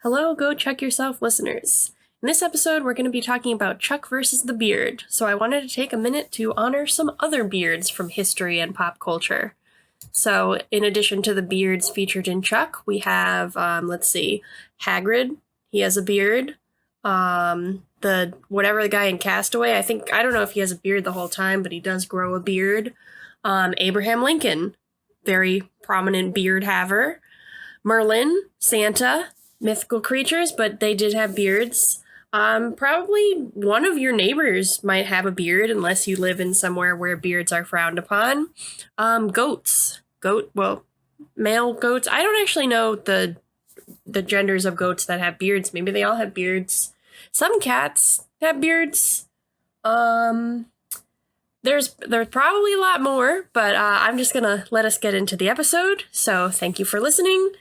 Hello, Go Chuck Yourself listeners. In this episode, we're going to be talking about Chuck versus the beard, so I wanted to take a minute to honor some other beards from history and pop culture. So, in addition to the beards featured in Chuck, we have, Hagrid. He has a beard. The guy in Castaway, I don't know if he has a beard the whole time, but he does grow a beard. Abraham Lincoln, very prominent beard haver. Merlin, Santa, mythical creatures, but they did have beards. Probably one of your neighbors might have a beard unless you live in somewhere where beards are frowned upon. Goats. Male goats. I don't actually know the genders of goats that have beards. Maybe they all have beards. Some cats have beards. There's probably a lot more, but I'm just gonna let us get into the episode. So thank you for listening.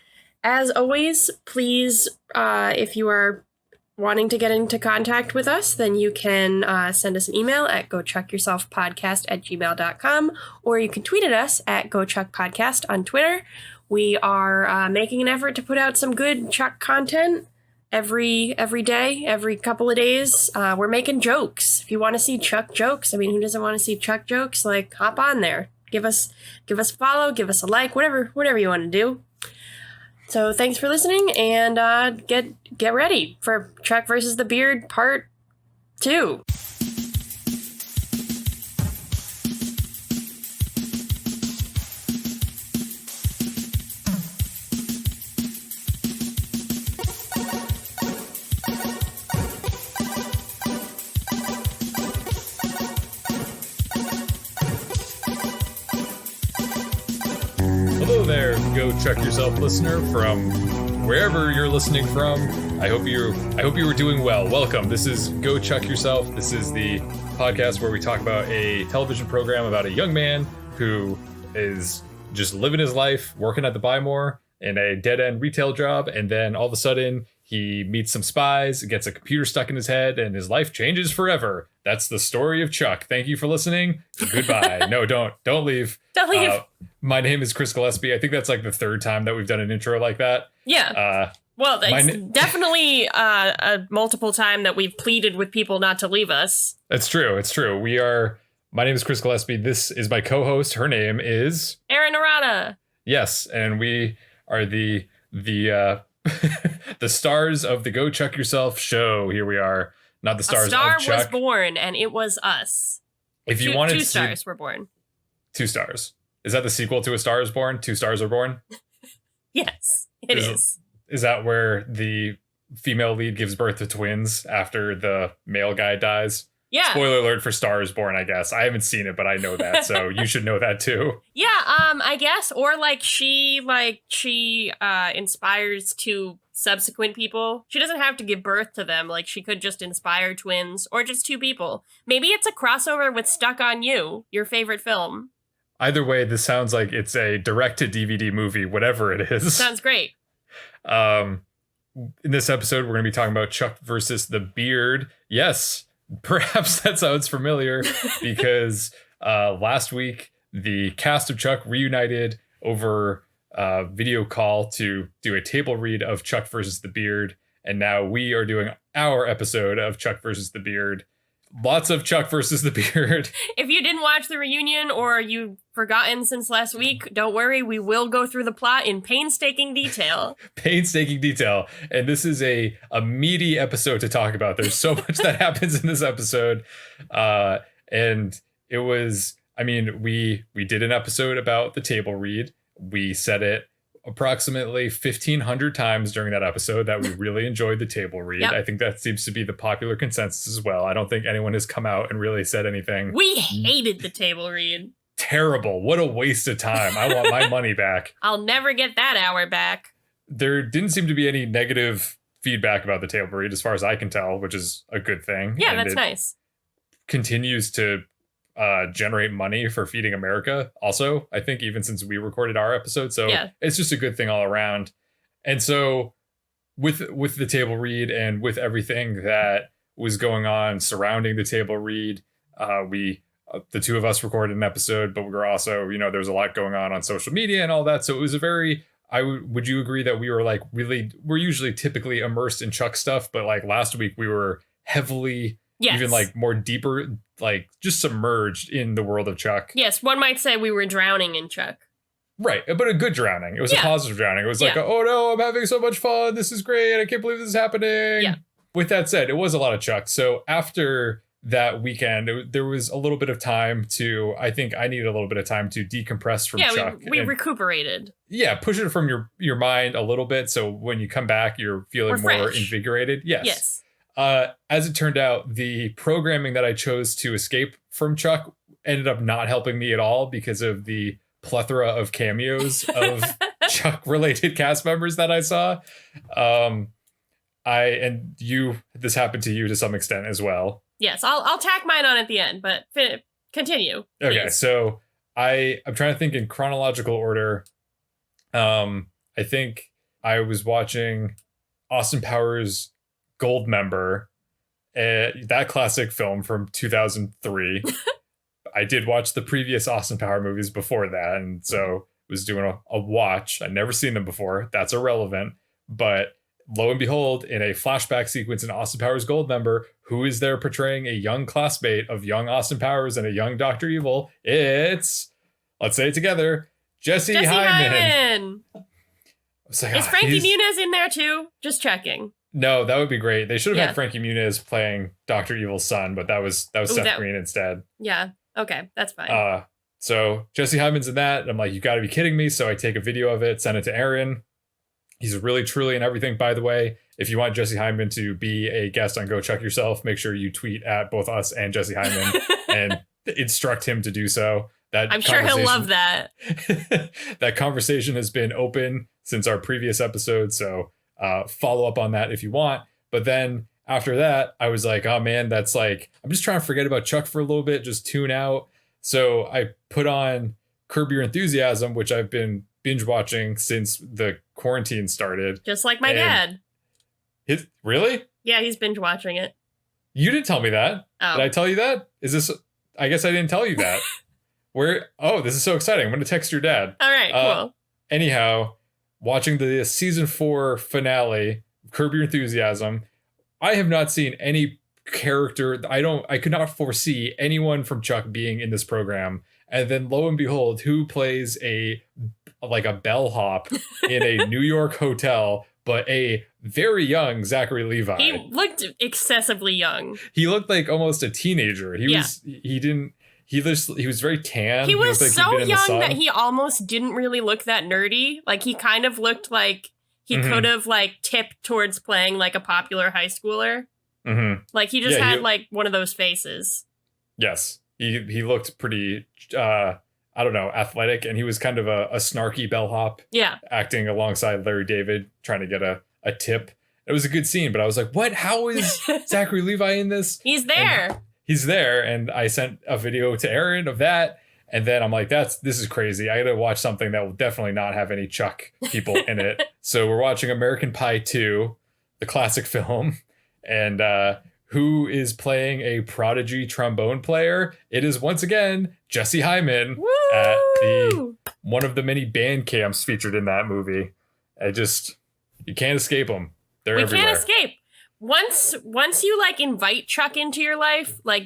As always, please, if you are wanting to get into contact with us, then you can send us an email at GoChuckYourselfPodcast@gmail.com, or you can tweet at us at GoChuckPodcast on Twitter. We are making an effort to put out some good Chuck content every day, every couple of days. We're making jokes. If you want to see Chuck jokes, who doesn't want to see Chuck jokes? Hop on there. Give us a follow, give us a like, whatever you want to do. So thanks for listening, and get ready for Chuck versus the Beard Part 2. Hello there, Go Chuck Yourself listener from wherever you're listening from. I hope you were doing well. Welcome. This is Go Chuck Yourself. This is the podcast where we talk about a television program about a young man who is just living his life, working at the Buy More in a dead-end retail job, and then all of a sudden he meets some spies, gets a computer stuck in his head, and his life changes forever. That's the story of Chuck. Thank you for listening. Goodbye. No, don't leave. Don't leave. My name is Chris Gillespie. I think that's the third time that we've done an intro like that. Yeah. Well, it's definitely a multiple time that we've pleaded with people not to leave us. It's true. My name is Chris Gillespie. This is my co-host. Her name is Erin. Yes, and we are the the stars of the Go Chuck Yourself show. Here we are. Not the stars of Chuck. A star was born, and it was us. If you wanted two stars were born. 2 stars. Is that the sequel to A Star is Born? 2 Stars Are Born? Yes, it is. Is that where the female lead gives birth to twins after the male guy dies? Yeah. Spoiler alert for Star is Born, I guess. I haven't seen it, but I know that, so you should know that too. Yeah, I guess. Or she inspires 2 subsequent people. She doesn't have to give birth to them. She could just inspire twins or just 2 people. Maybe it's a crossover with Stuck on You, your favorite film. Either way, this sounds like it's a direct-to-DVD movie, whatever it is. Sounds great. In this episode, we're going to be talking about Chuck versus the Beard. Yes, perhaps that sounds familiar because last week, the cast of Chuck reunited over video call to do a table read of Chuck versus the Beard. And now we are doing our episode of Chuck versus the Beard. Lots of Chuck versus the Beard. If you didn't watch the reunion or you've forgotten since last week, don't worry. We will go through the plot in painstaking detail. And this is a meaty episode to talk about. There's so much that happens in this episode. And it was, we did an episode about the table read. We said it approximately 1,500 times during that episode that we really enjoyed the table read. Yep. I think that seems to be the popular consensus as well. I don't think anyone has come out and really said anything. We hated the table read. Terrible. What a waste of time. I want my money back. I'll never get that hour back. There didn't seem to be any negative feedback about the table read as far as I can tell, which is a good thing. Yeah, and that's nice. Continues to generate money for Feeding America also, I think, even since we recorded our episode. So yeah. It's just a good thing all around. And so with the table read and with everything that was going on surrounding the table read, the 2 of us recorded an episode, but we were also, there was a lot going on social media and all that. So it was a very would you agree that we were like we're usually typically immersed in Chuck stuff, but like last week we were heavily, even like more deeper, like just submerged in the world of Chuck. Yes, one might say we were drowning in Chuck. Right, but a good drowning. It was a positive drowning. It was like, oh no, I'm having so much fun. This is great. I can't believe this is happening. Yeah. With that said, it was a lot of Chuck. So after that weekend, there was a little bit of time to, I think I needed a little bit of time to decompress from Chuck. We recuperated. Yeah, push it from your mind a little bit. So when you come back, you're feeling more invigorated. Yes. As it turned out, the programming that I chose to escape from Chuck ended up not helping me at all because of the plethora of cameos of Chuck-related cast members that I saw. This happened to you to some extent as well. Yes, I'll tack mine on at the end, but continue. Please. Okay, so I'm trying to think in chronological order. I think I was watching Austin Powers Goldmember, that classic film from 2003. I did watch the previous Austin Power movies before that, and so was doing a watch. I'd never seen them before. That's irrelevant. But lo and behold, in a flashback sequence in Austin Powers Goldmember, who is there portraying a young classmate of young Austin Powers and a young Dr. Evil? It's, let's say it together, Jesse Hyman. Like, is Frankie Muniz in there too? Just checking. No, that would be great. They should have had Frankie Muniz playing Dr. Evil's son, but that was Seth Green instead. Yeah. Okay, that's fine. So Jesse Hyman's in that. And I'm like, you got to be kidding me. So I take a video of it, send it to Erin. He's really, truly in everything, by the way. If you want Jesse Hyman to be a guest on Go Chuck Yourself, make sure you tweet at both us and Jesse Hyman and instruct him to do so. I'm sure he'll love that. That conversation has been open since our previous episode. So follow up on that if you want. But then after that, I was like, oh man, that's like, I'm just trying to forget about Chuck for a little bit, just tune out. So I put on Curb Your Enthusiasm, which I've been binge watching since the quarantine started. Just like my dad. Really? Yeah, he's binge watching it. You didn't tell me that. Oh. Did I tell you that? I guess I didn't tell you that. This is so exciting. I'm going to text your dad. All right, cool. Anyhow, watching the season 4 finale, Curb Your Enthusiasm, I have not seen any character. I could not foresee anyone from Chuck being in this program. And then lo and behold, who plays a bellhop in a New York hotel, but a very young Zachary Levi. He looked excessively young. He looked like almost a teenager. He was very tan. He was so young that he almost didn't really look that nerdy. Like he kind of looked like he could have like tipped towards playing like a popular high schooler. Mm-hmm. Like he just had like one of those faces. Yes. He looked pretty, athletic, and he was kind of a snarky bellhop. Yeah. Acting alongside Larry David, trying to get a tip. It was a good scene, but I was like, what? How is Zachary Levi in this? He's there. He's there, and I sent a video to Erin of that, and then I'm like, this is crazy. I gotta watch something that will definitely not have any Chuck people in it. So we're watching American Pie 2, the classic film, and who is playing a prodigy trombone player? It is once again Jesse Hyman. Woo! At one of the many band camps featured in that movie. You can't escape them. They're everywhere. We can't escape. Once you like invite Chuck into your life, like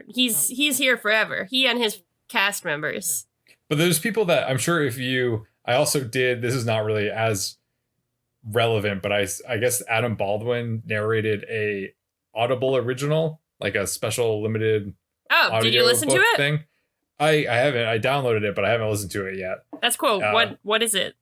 he's here forever. He and his cast members. But there's people that I'm sure I also did, this is not really as relevant, but I guess Adam Baldwin narrated a Audible original, like a special limited audio did you listen to it? Thing. I haven't. I downloaded it, but I haven't listened to it yet. That's cool. What is it?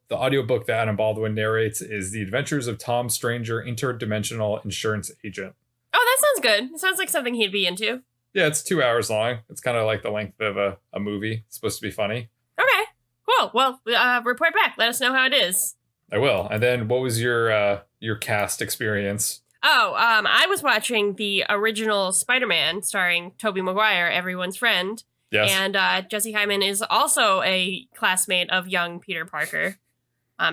The audiobook that Adam Baldwin narrates is The Adventures of Tom Stranger, Interdimensional Insurance Agent. Oh, that sounds good. It sounds like something he'd be into. Yeah, it's 2 hours long. It's kind of like the length of a movie. It's supposed to be funny. Okay, cool. Well, report back. Let us know how it is. I will. And then what was your cast experience? I was watching the original Spider-Man starring Tobey Maguire, everyone's friend. Yes. And Jesse Hyman is also a classmate of young Peter Parker.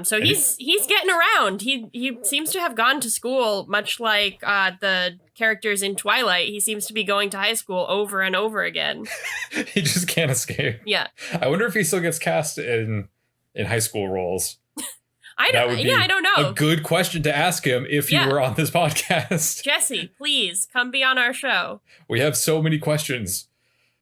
So he's getting around. He seems to have gone to school, much like the characters in Twilight. He seems to be going to high school over and over again. He just can't escape. Yeah. I wonder if he still gets cast in high school roles. I don't know. A good question to ask him if he were on this podcast. Jesse, please come be on our show. We have so many questions.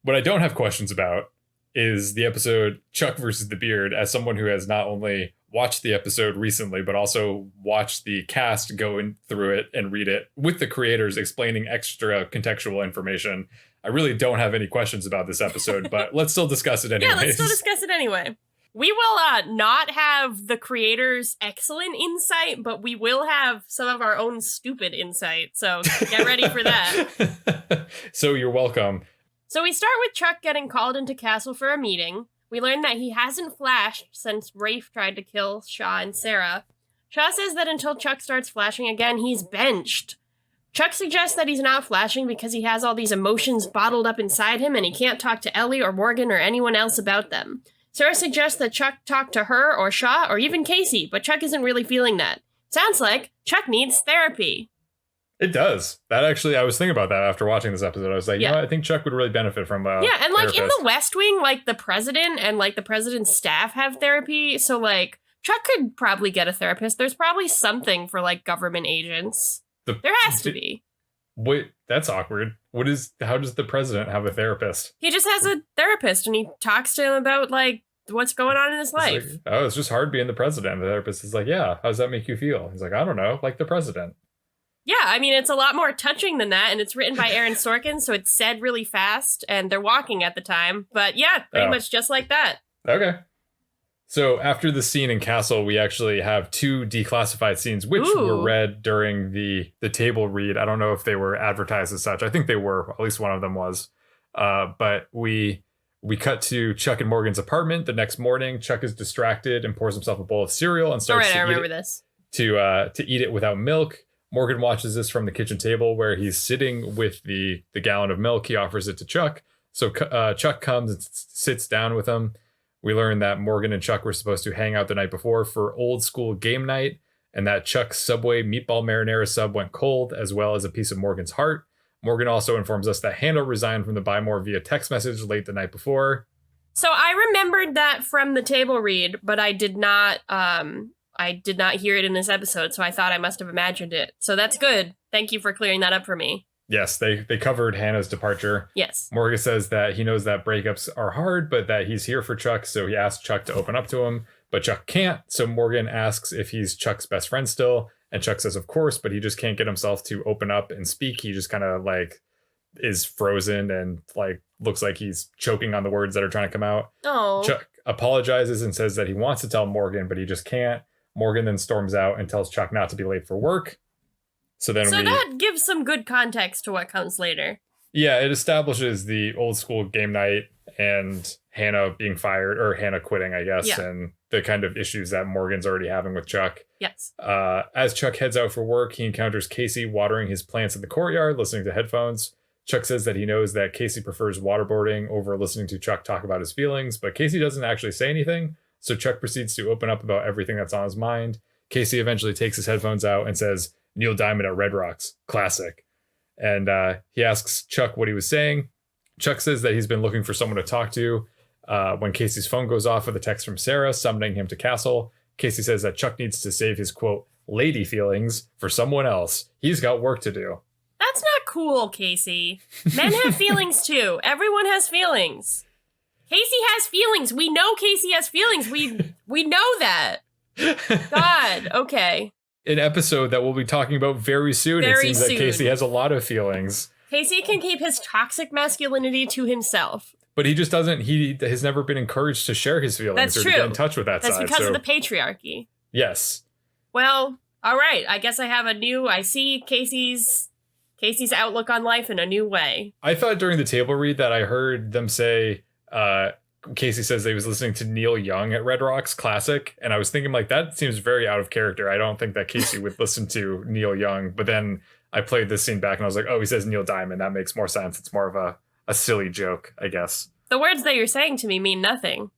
What I don't have questions about is the episode Chuck versus the Beard, as someone who has not only watched the episode recently, but also watched the cast go in through it and read it with the creators explaining extra contextual information. I really don't have any questions about this episode, but let's still discuss it anyways. Yeah, let's still discuss it anyway. We will not have the creators' excellent insight, but we will have some of our own stupid insight. So get ready for that. So you're welcome. So we start with Chuck getting called into Castle for a meeting. We learn that he hasn't flashed since Rafe tried to kill Shaw and Sarah. Shaw says that until Chuck starts flashing again, he's benched. Chuck suggests that he's not flashing because he has all these emotions bottled up inside him and he can't talk to Ellie or Morgan or anyone else about them. Sarah suggests that Chuck talk to her or Shaw or even Casey, but Chuck isn't really feeling that. Sounds like Chuck needs therapy. It does. That actually, I was thinking about that after watching this episode. I was like, you know, I think Chuck would really benefit from and like in the West Wing, like the president and like the president's staff have therapy. So like Chuck could probably get a therapist. There's probably something for like government agents. There has to be. Wait, that's awkward. How does the president have a therapist? He just has a therapist and he talks to him about like what's going on in his life. Like, it's just hard being the president. The therapist is like, yeah, how does that make you feel? He's like, I don't know, like the president. Yeah, I mean, it's a lot more touching than that, and it's written by Erin Sorkin, so it's said really fast, and they're walking at the time. But yeah, pretty much just like that. Okay. So after the scene in Castle, we actually have 2 declassified scenes, which were read during the table read. I don't know if they were advertised as such. I think they were. At least one of them was. But we cut to Chuck and Morgan's apartment the next morning. Chuck is distracted and pours himself a bowl of cereal and starts to eat it without milk. Morgan watches this from the kitchen table where he's sitting with the gallon of milk. He offers it to Chuck. So Chuck comes and sits down with him. We learn that Morgan and Chuck were supposed to hang out the night before for old school game night, and that Chuck's Subway meatball marinara sub went cold, as well as a piece of Morgan's heart. Morgan also informs us that Hannah resigned from the Buy More via text message late the night before. So I remembered that from the table read, but I did not hear it in this episode, so I thought I must have imagined it. So that's good. Thank you for clearing that up for me. Yes, they covered Hannah's departure. Yes. Morgan says that he knows that breakups are hard, but that he's here for Chuck, so he asks Chuck to open up to him, but Chuck can't. So Morgan asks if he's Chuck's best friend still, and Chuck says of course, but he just can't get himself to open up and speak. He just kind of like is frozen and like looks like he's choking on the words that are trying to come out. Oh. Chuck apologizes and says that he wants to tell Morgan, but he just can't. Morgan then storms out and tells Chuck not to be late for work. So that gives some good context to what comes later. Yeah, it establishes the old school game night and Hannah being fired, or Hannah quitting, I guess, and the kind of issues that Morgan's already having with Chuck. Yes. As Chuck heads out for work, he encounters Casey watering his plants in the courtyard, listening to headphones. Chuck says that he knows that Casey prefers waterboarding over listening to Chuck talk about his feelings, but Casey doesn't actually say anything. So Chuck proceeds to open up about everything that's on his mind. Casey eventually takes his headphones out and says, Neil Diamond at Red Rocks, classic. And he asks Chuck what he was saying. Chuck says that he's been looking for someone to talk to. When Casey's phone goes off with a text from Sarah summoning him to Castle, Casey says that Chuck needs to save his, quote, lady feelings for someone else. He's got work to do. That's not cool, Casey. Men have feelings too. Everyone has feelings. Casey has feelings. We know Casey has feelings. We know that. God, okay. An episode that we'll be talking about very soon. It seems that Casey has a lot of feelings. Casey can keep his toxic masculinity to himself. But he just doesn't, he has never been encouraged to share his feelings to get in touch with that side. That's because of the patriarchy. Yes. Well, all right. I guess I see Casey's outlook on life in a new way. I thought during the table read that I heard them say, Casey says that he was listening to Neil Young at Red Rocks, classic. And I was thinking like, that seems very out of character. I don't think that Casey would listen to Neil Young. But then I played this scene back and I was like, oh, he says Neil Diamond. That makes more sense. It's more of a silly joke, I guess. The words that you're saying to me mean nothing.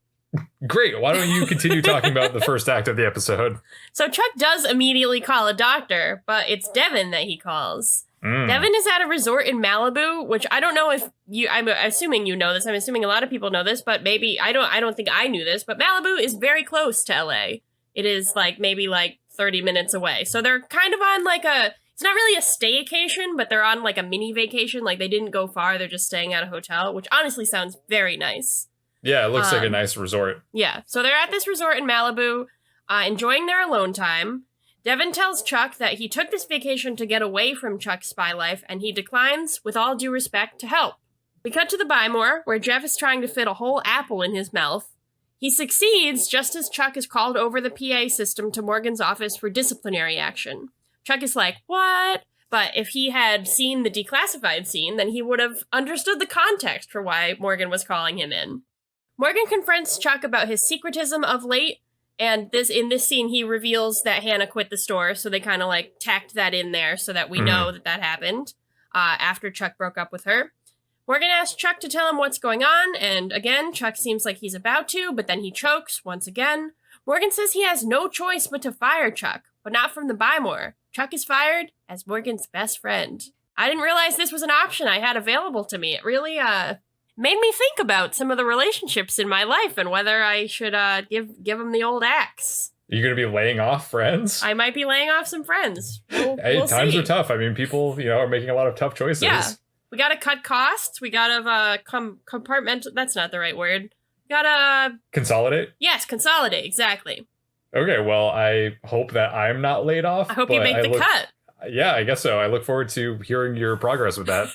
Great. Why don't you continue talking about the first act of the episode? So Chuck does immediately call a doctor, but it's Devin that he calls. Devin is at a resort in Malibu, which I don't know if I'm assuming you know this. I'm assuming a lot of people know this, but maybe I don't think I knew this, but Malibu is very close to LA. it is like maybe like 30 minutes away. So they're kind of on like it's not really a staycation, but they're on like a mini vacation. Like they didn't go far. They're just staying at a hotel, which honestly sounds very nice. Yeah, it looks like a nice resort. Yeah. So they're at this resort in Malibu, enjoying their alone time. Devin tells Chuck that he took this vacation to get away from Chuck's spy life, and he declines, with all due respect, to help. We cut to the Bymore, where Jeff is trying to fit a whole apple in his mouth. He succeeds just as Chuck is called over the PA system to Morgan's office for disciplinary action. Chuck is like, what? But if he had seen the declassified scene, then he would have understood the context for why Morgan was calling him in. Morgan confronts Chuck about his secretism of late, and in this scene, he reveals that Hannah quit the store, so they kind of like tacked that in there so that we know that happened after Chuck broke up with her. Morgan asks Chuck to tell him what's going on, and again, Chuck seems like he's about to, but then he chokes once again. Morgan says he has no choice but to fire Chuck, but not from the Bymore. Chuck is fired as Morgan's best friend. I didn't realize this was an option I had available to me. It really made me think about some of the relationships in my life and whether I should give them the old axe. Are you going to be laying off friends? I might be laying off some friends. Hey, times are tough. I mean, people, are making a lot of tough choices. Yeah. We got to cut costs. We got to compartmental. That's not the right word. Got to consolidate? Yes, consolidate. Exactly. Okay, well, I hope that I'm not laid off. I hope you make the cut. Yeah, I guess so. I look forward to hearing your progress with that.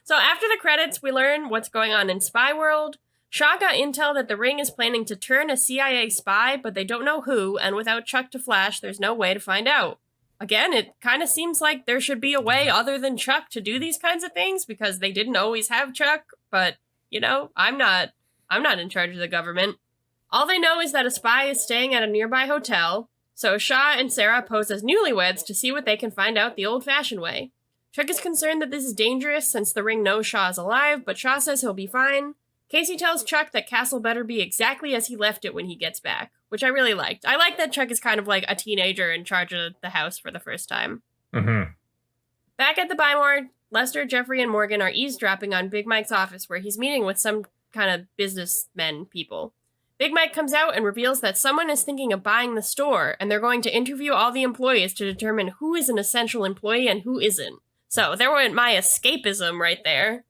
So after the credits, we learn what's going on in Spy World. Shaw got intel that the Ring is planning to turn a CIA spy, but they don't know who, and without Chuck to flash, there's no way to find out. Again, it kind of seems like there should be a way other than Chuck to do these kinds of things, because they didn't always have Chuck, but, I'm not in charge of the government. All they know is that a spy is staying at a nearby hotel, so Shaw and Sarah pose as newlyweds to see what they can find out the old-fashioned way. Chuck is concerned that this is dangerous since the Ring knows Shaw is alive, but Shaw says he'll be fine. Casey tells Chuck that Castle better be exactly as he left it when he gets back, which I really liked. I like that Chuck is kind of like a teenager in charge of the house for the first time. Mm-hmm. Back at the Bymore, Lester, Jeffrey, and Morgan are eavesdropping on Big Mike's office where he's meeting with some kind of businessmen people. Big Mike comes out and reveals that someone is thinking of buying the store, and they're going to interview all the employees to determine who is an essential employee and who isn't. So there went my escapism right there.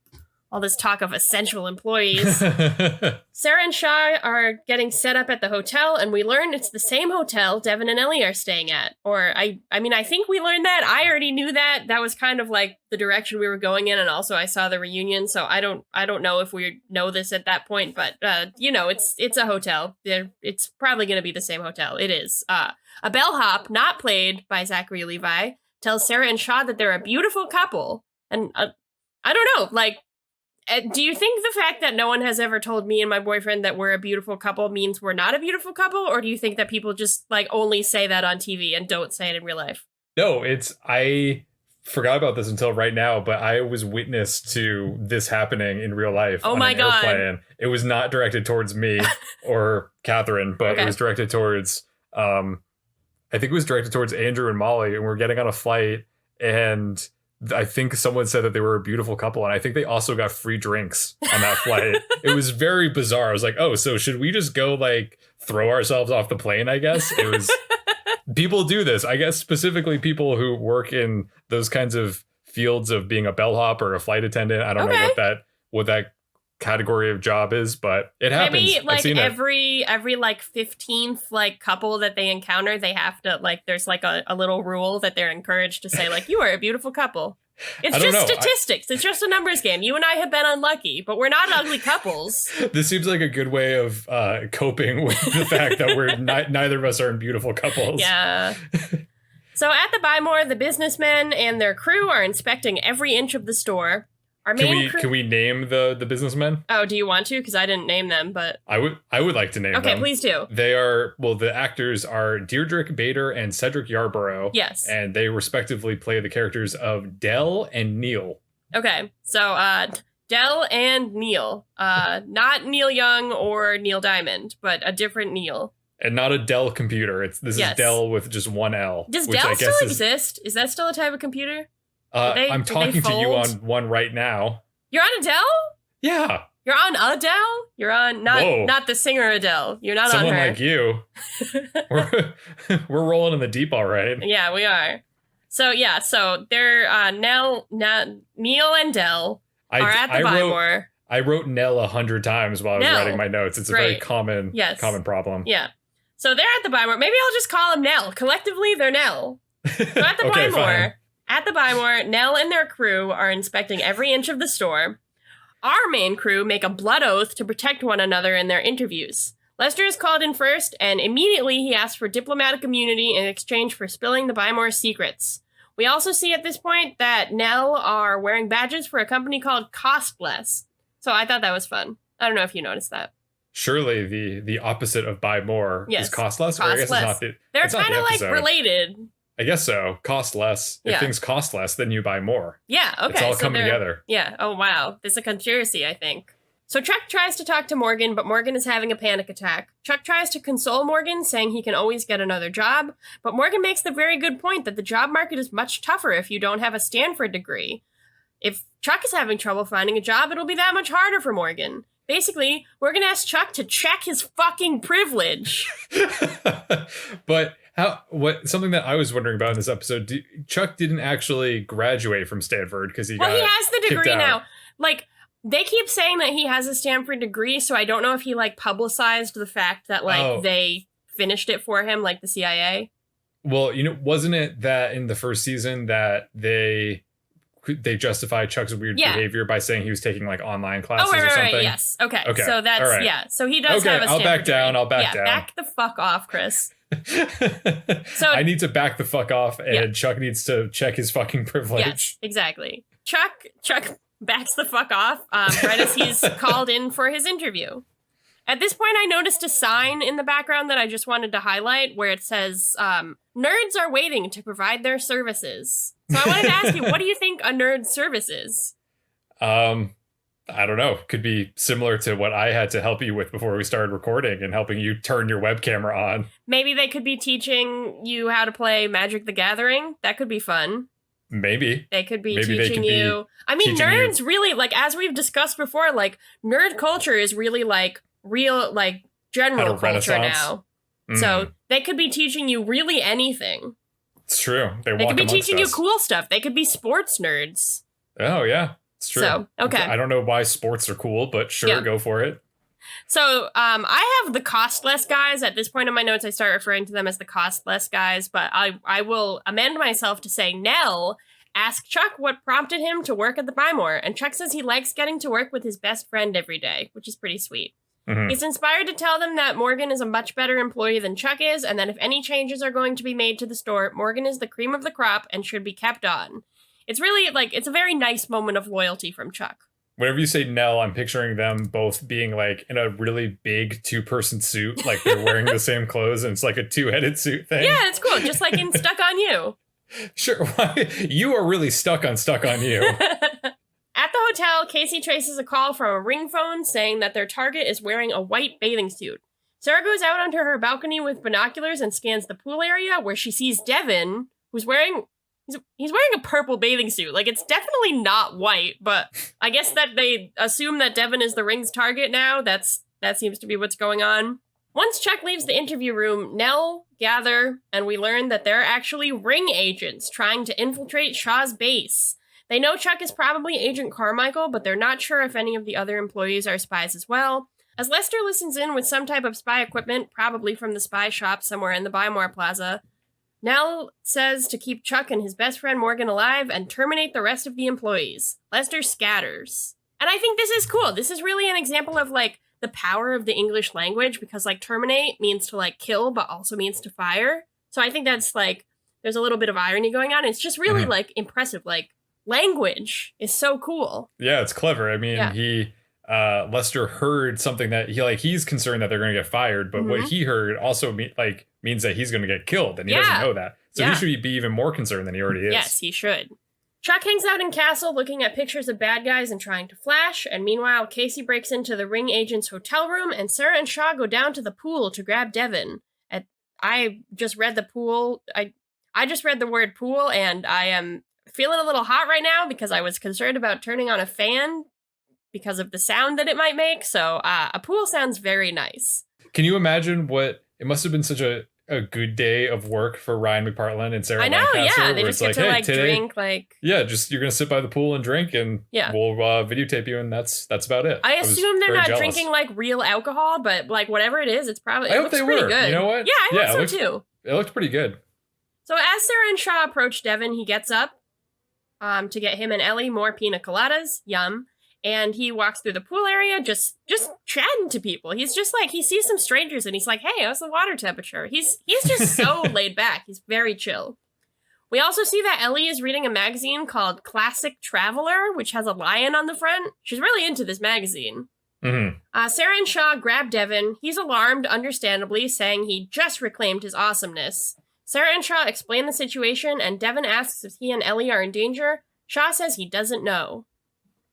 All this talk of essential employees. Sarah and Shaw are getting set up at the hotel, and we learn it's the same hotel Devin and Ellie are staying at. Or, I think we learned that. I already knew that. That was kind of like the direction we were going in, and also I saw the reunion, so I don't know if we know this at that point, but, it's a hotel. It's probably going to be the same hotel. It is. A bellhop, not played by Zachary Levi, tells Sarah and Shaw that they're a beautiful couple, and I don't know, like, do you think the fact that no one has ever told me and my boyfriend that we're a beautiful couple means we're not a beautiful couple? Or do you think that people just like only say that on TV and don't say it in real life? No, I forgot about this until right now, but I was witness to this happening in real life. Oh my God. Airplane. It was not directed towards me or Catherine, but It was directed towards, I think it was directed towards Andrew and Molly, and we're getting on a flight, and I think someone said that they were a beautiful couple, and I think they also got free drinks on that flight. It was very bizarre. I was like, oh, so should we just go like throw ourselves off the plane, I guess? It was people do this. I guess specifically people who work in those kinds of fields of being a bellhop or a flight attendant. I don't know what that category of job is, but it happens. Maybe like I've seen every like 15th like couple that they encounter, they have to like there's like a little rule that they're encouraged to say like, you are a beautiful couple. It's just statistics. It's just a numbers game. You and I have been unlucky, but we're not ugly couples. This seems like a good way of coping with the fact that we're neither of us are in beautiful couples. Yeah. So at the Bymore, the businessmen and their crew are inspecting every inch of the store. Our main Can we name the businessmen? Oh, do you want to? Because I didn't name them, but I would like to name them. Okay, please do. They are, the actors are Deirdre Bader and Cedric Yarborough. Yes. And they respectively play the characters of Del and Neil. Okay, so Del and Neil. Not Neil Young or Neil Diamond, but a different Neil. And not a Dell computer. This is Dell with just one L. Does Dell still exist? Is that still a type of computer? I'm talking to you on one right now. You're on a Dell? Yeah. You're on Adele? You're on not the singer Adele. You're not Someone on her. like you. We're rolling in the deep, all right. Yeah, we are. So they're Neil and Del are at the Bymore. I wrote Nell 100 times while I was writing my notes. It's a very common problem. Yeah. So they're at the Bymore. Maybe I'll just call them Nell. Collectively, they're Nell. So at the Okay, Bymore, Nell and their crew are inspecting every inch of the store. Our main crew make a blood oath to protect one another in their interviews. Lester is called in first, and immediately he asks for diplomatic immunity in exchange for spilling the Bymore's secrets. We also see at this point that Nell are wearing badges for a company called Costless. So I thought that was fun. I don't know if you noticed that. Surely the opposite of buy more is cost less? Or I guess it's not They're kind of like related. I guess so. Cost less. If things cost less, then you buy more. Yeah, okay. It's all coming together. Yeah. Oh, wow. This is a conspiracy, I think. So Chuck tries to talk to Morgan, but Morgan is having a panic attack. Chuck tries to console Morgan, saying he can always get another job, but Morgan makes the very good point that the job market is much tougher if you don't have a Stanford degree. If Chuck is having trouble finding a job, it'll be that much harder for Morgan. Basically, Morgan asks Chuck to check his fucking privilege. But something that I was wondering about in this episode, Chuck didn't actually graduate from Stanford because he has the degree now. Like, they keep saying that he has a Stanford degree, so I don't know if he, like, publicized the fact that, like, they finished it for him, like the CIA. Well, wasn't it that in the first season that they justify Chuck's weird behavior by saying he was taking, like, online classes or something? Right, yes. Okay. So that's, so he does have a Stanford I'll back down. Back the fuck off, Chris. So I need to back the fuck off, and Chuck needs to check his fucking privilege. Yes, exactly. Chuck backs the fuck off right as he's called in for his interview. At this point, I noticed a sign in the background that I just wanted to highlight where it says, nerds are waiting to provide their services. So I wanted to ask you, what do you think a nerd service is? I don't know. Could be similar to what I had to help you with before we started recording and helping you turn your web camera on. Maybe they could be teaching you how to play Magic the Gathering. That could be fun. Maybe. They could be teaching you. I mean, nerds really, like, as we've discussed before, like, nerd culture is really, like, real, like, general culture now. So they could be teaching you really anything. It's true. They could be teaching you cool stuff. They could be sports nerds. Oh, yeah. It's true. So, okay. I don't know why sports are cool, but sure, go for it. So, I have the costless guys. At this point in my notes, I start referring to them as the costless guys, but I will amend myself to say Nell asked Chuck what prompted him to work at the Bymore, and Chuck says he likes getting to work with his best friend every day, which is pretty sweet. Mm-hmm. He's inspired to tell them that Morgan is a much better employee than Chuck is, and that if any changes are going to be made to the store, Morgan is the cream of the crop and should be kept on. It's really, like, it's a very nice moment of loyalty from Chuck. Whenever you say Nell, I'm picturing them both being, like, in a really big two-person suit. Like, they're wearing the same clothes, and it's like a two-headed suit thing. Yeah, it's cool. Just like in Stuck on You. Sure. You are really stuck on You. At the hotel, Casey traces a call from a ring phone saying that their target is wearing a white bathing suit. Sarah goes out onto her balcony with binoculars and scans the pool area where she sees Devin, who's wearing... He's wearing a purple bathing suit. Like, it's definitely not white, but I guess that they assume that Devin is the ring's target now. That seems to be what's going on. Once Chuck leaves the interview room, Nell, Gather, and we learn that they're actually ring agents trying to infiltrate Shaw's base. They know Chuck is probably Agent Carmichael, but they're not sure if any of the other employees are spies as well. As Lester listens in with some type of spy equipment, probably from the spy shop somewhere in the Bymore Plaza, Nell says to keep Chuck and his best friend Morgan alive and terminate the rest of the employees. Lester scatters. And I think this is cool. This is really an example of, like, the power of the English language because, like, terminate means to, like, kill, but also means to fire. So I think that's, like, there's a little bit of irony going on. It's just really, like, impressive. Like, language is so cool. Yeah, it's clever. I mean, Lester heard something that he's concerned that they're going to get fired, but what he heard also means that he's going to get killed, and he doesn't know that. So he should be even more concerned than he already is. Yes, he should. Chuck hangs out in Castle looking at pictures of bad guys and trying to flash, and meanwhile, Casey breaks into the ring agent's hotel room, and Sarah and Shaw go down to the pool to grab Devin. I just read the pool. I just read the word pool, and I am feeling a little hot right now because I was concerned about turning on a fan because of the sound that it might make. So a pool sounds very nice. Can you imagine what it must have been such a good day of work for Ryan McPartlin and Sarah Lancaster? Yeah. They just get to today, drink Yeah, just you're gonna sit by the pool and drink, and we'll videotape you, and that's about it. I assume they're not drinking real alcohol, but whatever it is, it's probably I hope they were. Good. You know what? Yeah, I hope so too. It looked pretty good. So as Sarah and Shaw approach Devin, he gets up to get him and Ellie more pina coladas. Yum. And he walks through the pool area, just chatting to people. He's just he sees some strangers and he's like, hey, how's the water temperature? He's just so laid back. He's very chill. We also see that Ellie is reading a magazine called Classic Traveler, which has a lion on the front. She's really into this magazine. Mm-hmm. Sarah and Shaw grab Devin. He's alarmed, understandably, saying he just reclaimed his awesomeness. Sarah and Shaw explain the situation, and Devin asks if he and Ellie are in danger. Shaw says he doesn't know.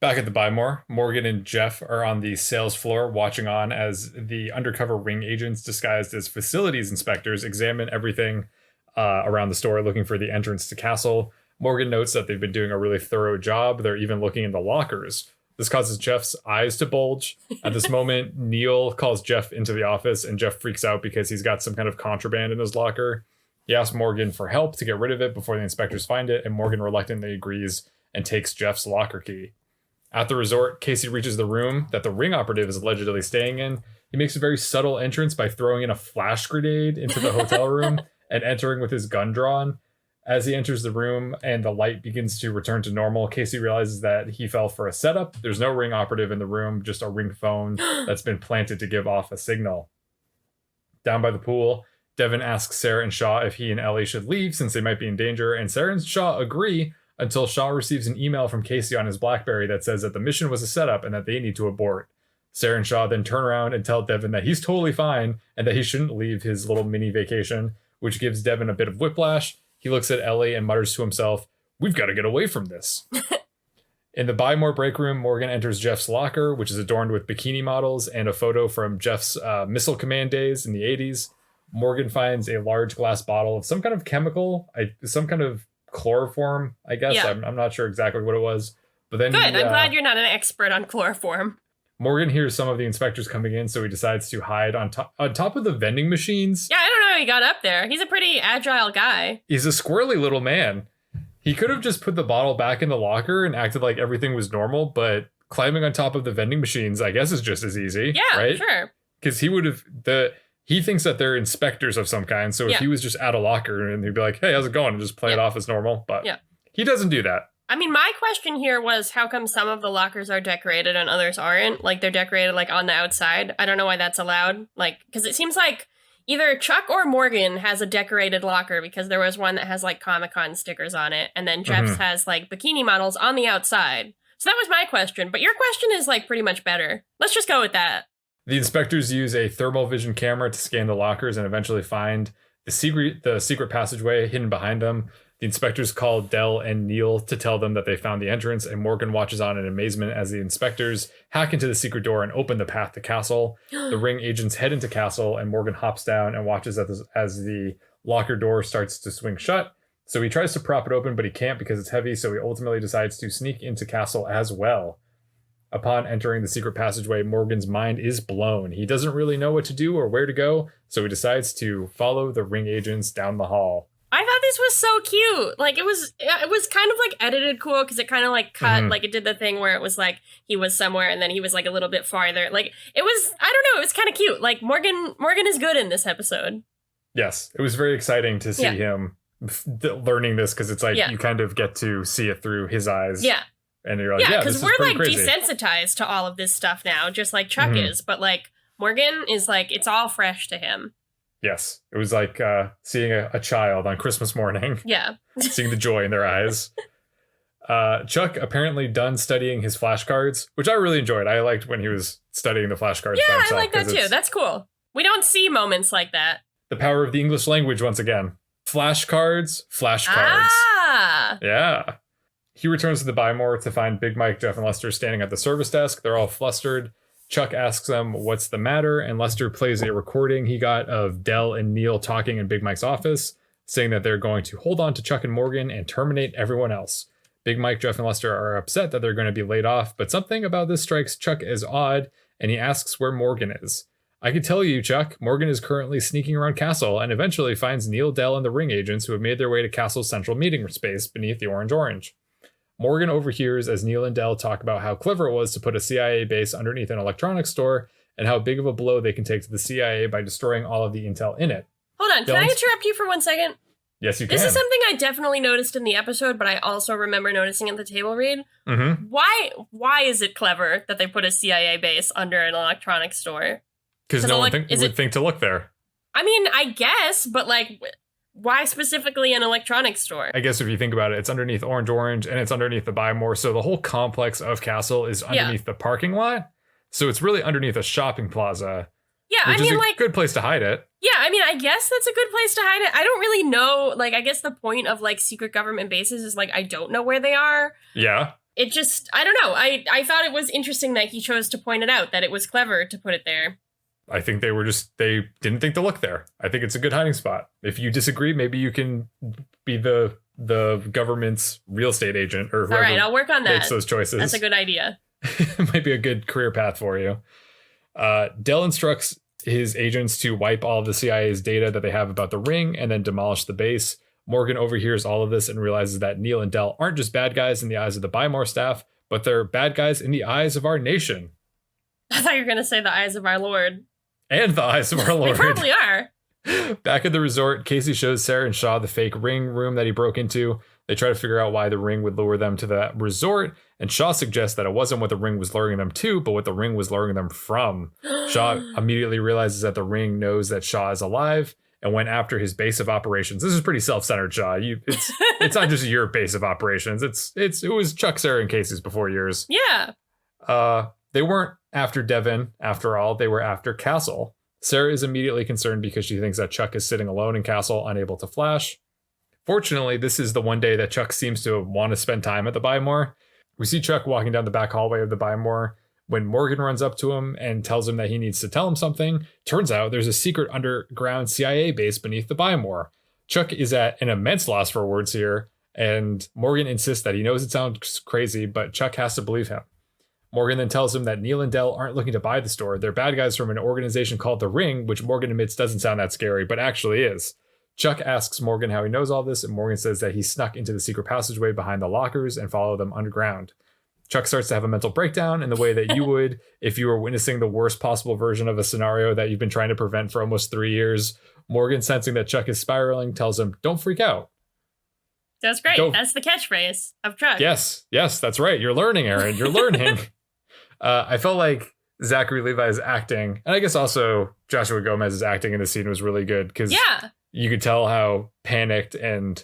Back at the Buy More, Morgan and Jeff are on the sales floor watching on as the undercover ring agents disguised as facilities inspectors examine everything around the store looking for the entrance to Castle. Morgan notes that they've been doing a really thorough job. They're even looking in the lockers. This causes Jeff's eyes to bulge. At this moment, Neil calls Jeff into the office, and Jeff freaks out because he's got some kind of contraband in his locker. He asks Morgan for help to get rid of it before the inspectors find it, and Morgan reluctantly agrees and takes Jeff's locker key. At the resort, Casey reaches the room that the ring operative is allegedly staying in. He makes a very subtle entrance by throwing in a flash grenade into the hotel room and entering with his gun drawn. As he enters the room and the light begins to return to normal, Casey realizes that he fell for a setup. There's no ring operative in the room, just a ring phone that's been planted to give off a signal. Down by the pool, Devin asks Sarah and Shaw if he and Ellie should leave since they might be in danger, and Sarah and Shaw agree, until Shaw receives an email from Casey on his BlackBerry that says that the mission was a setup and that they need to abort. Sarah and Shaw then turn around and tell Devin that he's totally fine and that he shouldn't leave his little mini vacation, which gives Devin a bit of whiplash. He looks at Ellie and mutters to himself, "We've got to get away from this." In the Buy More break room, Morgan enters Jeff's locker, which is adorned with bikini models and a photo from Jeff's missile command days in the 80s. Morgan finds a large glass bottle of some kind of chemical, some kind of chloroform, I guess. Yeah. I'm not sure exactly what it was. But then good. I'm glad you're not an expert on chloroform. Morgan hears some of the inspectors coming in, so he decides to hide on top of the vending machines. Yeah, I don't know how he got up there. He's a pretty agile guy. He's a squirrely little man. He could have just put the bottle back in the locker and acted like everything was normal, but climbing on top of the vending machines, I guess, is just as easy. Yeah, right? Sure. Because he thinks that they're inspectors of some kind. So if he was just at a locker and he'd be like, "Hey, how's it going?" and just play it off as normal. But he doesn't do that. I mean, my question here was how come some of the lockers are decorated and others aren't? Like they're decorated on the outside. I don't know why that's allowed. Because it seems like either Chuck or Morgan has a decorated locker because there was one that has Comic-Con stickers on it. And then Jeff's has bikini models on the outside. So that was my question. But your question is pretty much better. Let's just go with that. The inspectors use a thermal vision camera to scan the lockers and eventually find the secret passageway hidden behind them. The inspectors call Dell and Neil to tell them that they found the entrance, and Morgan watches on in amazement as the inspectors hack into the secret door and open the path to Castle. The ring agents head into Castle, and Morgan hops down and watches as the locker door starts to swing shut. So he tries to prop it open, but he can't because it's heavy, so he ultimately decides to sneak into Castle as well. Upon entering the secret passageway, Morgan's mind is blown. He doesn't really know what to do or where to go, so he decides to follow the ring agents down the hall. I thought this was so cute. It was kind of edited cool because it kind of cut, it did the thing where it was he was somewhere and then he was a little bit farther. It was, I don't know, it was kind of cute. Morgan is good in this episode. Yes, it was very exciting to see him learning this because it's you kind of get to see it through his eyes. Yeah. And you're because we're desensitized to all of this stuff now, just like Chuck is. But Morgan is it's all fresh to him. Yes, it was seeing a child on Christmas morning. Yeah, seeing the joy in their eyes. Chuck apparently done studying his flashcards, which I really enjoed. I liked when he was studying the flashcards. Yeah, by himself, I like that too. That's cool. We don't see moments like that. The power of the English language once again. Flashcards. Ah. Yeah. He returns to the Buy More to find Big Mike, Jeff, and Lester standing at the service desk. They're all flustered. Chuck asks them what's the matter, and Lester plays a recording he got of Dell and Neil talking in Big Mike's office, saying that they're going to hold on to Chuck and Morgan and terminate everyone else. Big Mike, Jeff, and Lester are upset that they're going to be laid off, but something about this strikes Chuck as odd, and he asks where Morgan is. I can tell you, Chuck, Morgan is currently sneaking around Castle and eventually finds Neil, Dell, and the ring agents who have made their way to Castle's central meeting space beneath the Orange. Morgan overhears as Neil and Dell talk about how clever it was to put a CIA base underneath an electronics store and how big of a blow they can take to the CIA by destroying all of the intel in it. Hold on, can I interrupt you for 1 second? Yes, you can. This is something I definitely noticed in the episode, but I also remember noticing at the table read. Mm-hmm. Why is it clever that they put a CIA base under an electronics store? Because no one would think to look there. I mean, I guess, but like, why specifically an electronics store? I guess if you think about it, it's underneath Orange, and it's underneath the Buy More, so the whole complex of Castle is underneath the parking lot. So it's really underneath a shopping plaza. Yeah, which I mean, is a like, good place to hide it. Yeah, I mean, I guess that's a good place to hide it. I don't really know. Like, I guess the point of like secret government bases is like, I don't know where they are. Yeah. It just, I don't know. I thought it was interesting that he chose to point it out, that it was clever to put it there. I think they didn't think to look there. I think it's a good hiding spot. If you disagree, maybe you can be the government's real estate agent or whoever. All right, I'll work on that. Makes those choices. That's a good idea. It might be a good career path for you. Dell instructs his agents to wipe all of the CIA's data that they have about the ring and then demolish the base. Morgan overhears all of this and realizes that Neil and Dell aren't just bad guys in the eyes of the Buy More staff, but they're bad guys in the eyes of our nation. I thought you were going to say the eyes of our Lord. And the eyes of our Lord. They probably are. Back at the resort, Casey shows Sarah and Shaw the fake ring room that he broke into. They try to figure out why the ring would lure them to the resort, and Shaw suggests that it wasn't what the ring was luring them to, but what the ring was luring them from. Shaw immediately realizes that the ring knows that Shaw is alive and went after his base of operations. This is pretty self-centered, Shaw. It's not just your base of operations. It was Chuck, Sarah, and Casey's before yours. Yeah. They weren't after Devin, after all. They were after Castle. Sarah is immediately concerned because she thinks that Chuck is sitting alone in Castle, unable to flash. Fortunately, this is the one day that Chuck seems to want to spend time at the Buy More. We see Chuck walking down the back hallway of the Buy More when Morgan runs up to him and tells him that he needs to tell him something. Turns out there's a secret underground CIA base beneath the Buy More. Chuck is at an immense loss for words here, and Morgan insists that he knows it sounds crazy, but Chuck has to believe him. Morgan then tells him that Neil and Dell aren't looking to buy the store. They're bad guys from an organization called The Ring, which Morgan admits doesn't sound that scary, but actually is. Chuck asks Morgan how he knows all this, and Morgan says that he snuck into the secret passageway behind the lockers and followed them underground. Chuck starts to have a mental breakdown in the way that you would if you were witnessing the worst possible version of a scenario that you've been trying to prevent for almost 3 years. Morgan, sensing that Chuck is spiraling, tells him, "Don't freak out." That's great. That's the catchphrase of Chuck. Yes, that's right. You're learning, Erin. You're learning. I felt like Zachary Levi's acting, and I guess also Joshua Gomez's acting in the scene was really good because you could tell how panicked and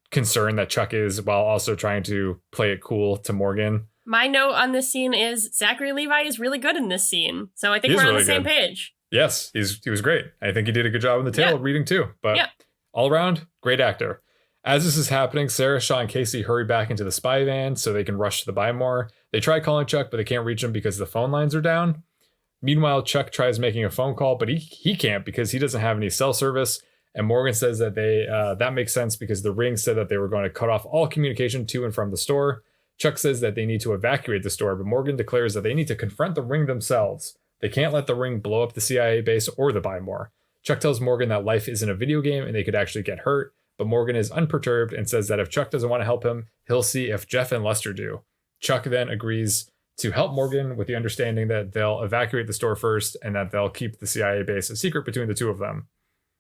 concerned that Chuck is while also trying to play it cool to Morgan. My note on this scene is Zachary Levi is really good in this scene. So I think we're on the same page. Yes, he was great. I think he did a good job in the tale reading too. But all around, great actor. As this is happening, Sarah, Shaw, and Casey hurry back into the spy van so they can rush to the Buy More. They try calling Chuck, but they can't reach him because the phone lines are down. Meanwhile, Chuck tries making a phone call, but he can't because he doesn't have any cell service. And Morgan says that that makes sense because the Ring said that they were going to cut off all communication to and from the store. Chuck says that they need to evacuate the store, but Morgan declares that they need to confront the Ring themselves. They can't let the Ring blow up the CIA base or the Buy More. Chuck tells Morgan that life isn't a video game and they could actually get hurt, but Morgan is unperturbed and says that if Chuck doesn't want to help him, he'll see if Jeff and Lester do. Chuck then agrees to help Morgan with the understanding that they'll evacuate the store first and that they'll keep the CIA base a secret between the two of them.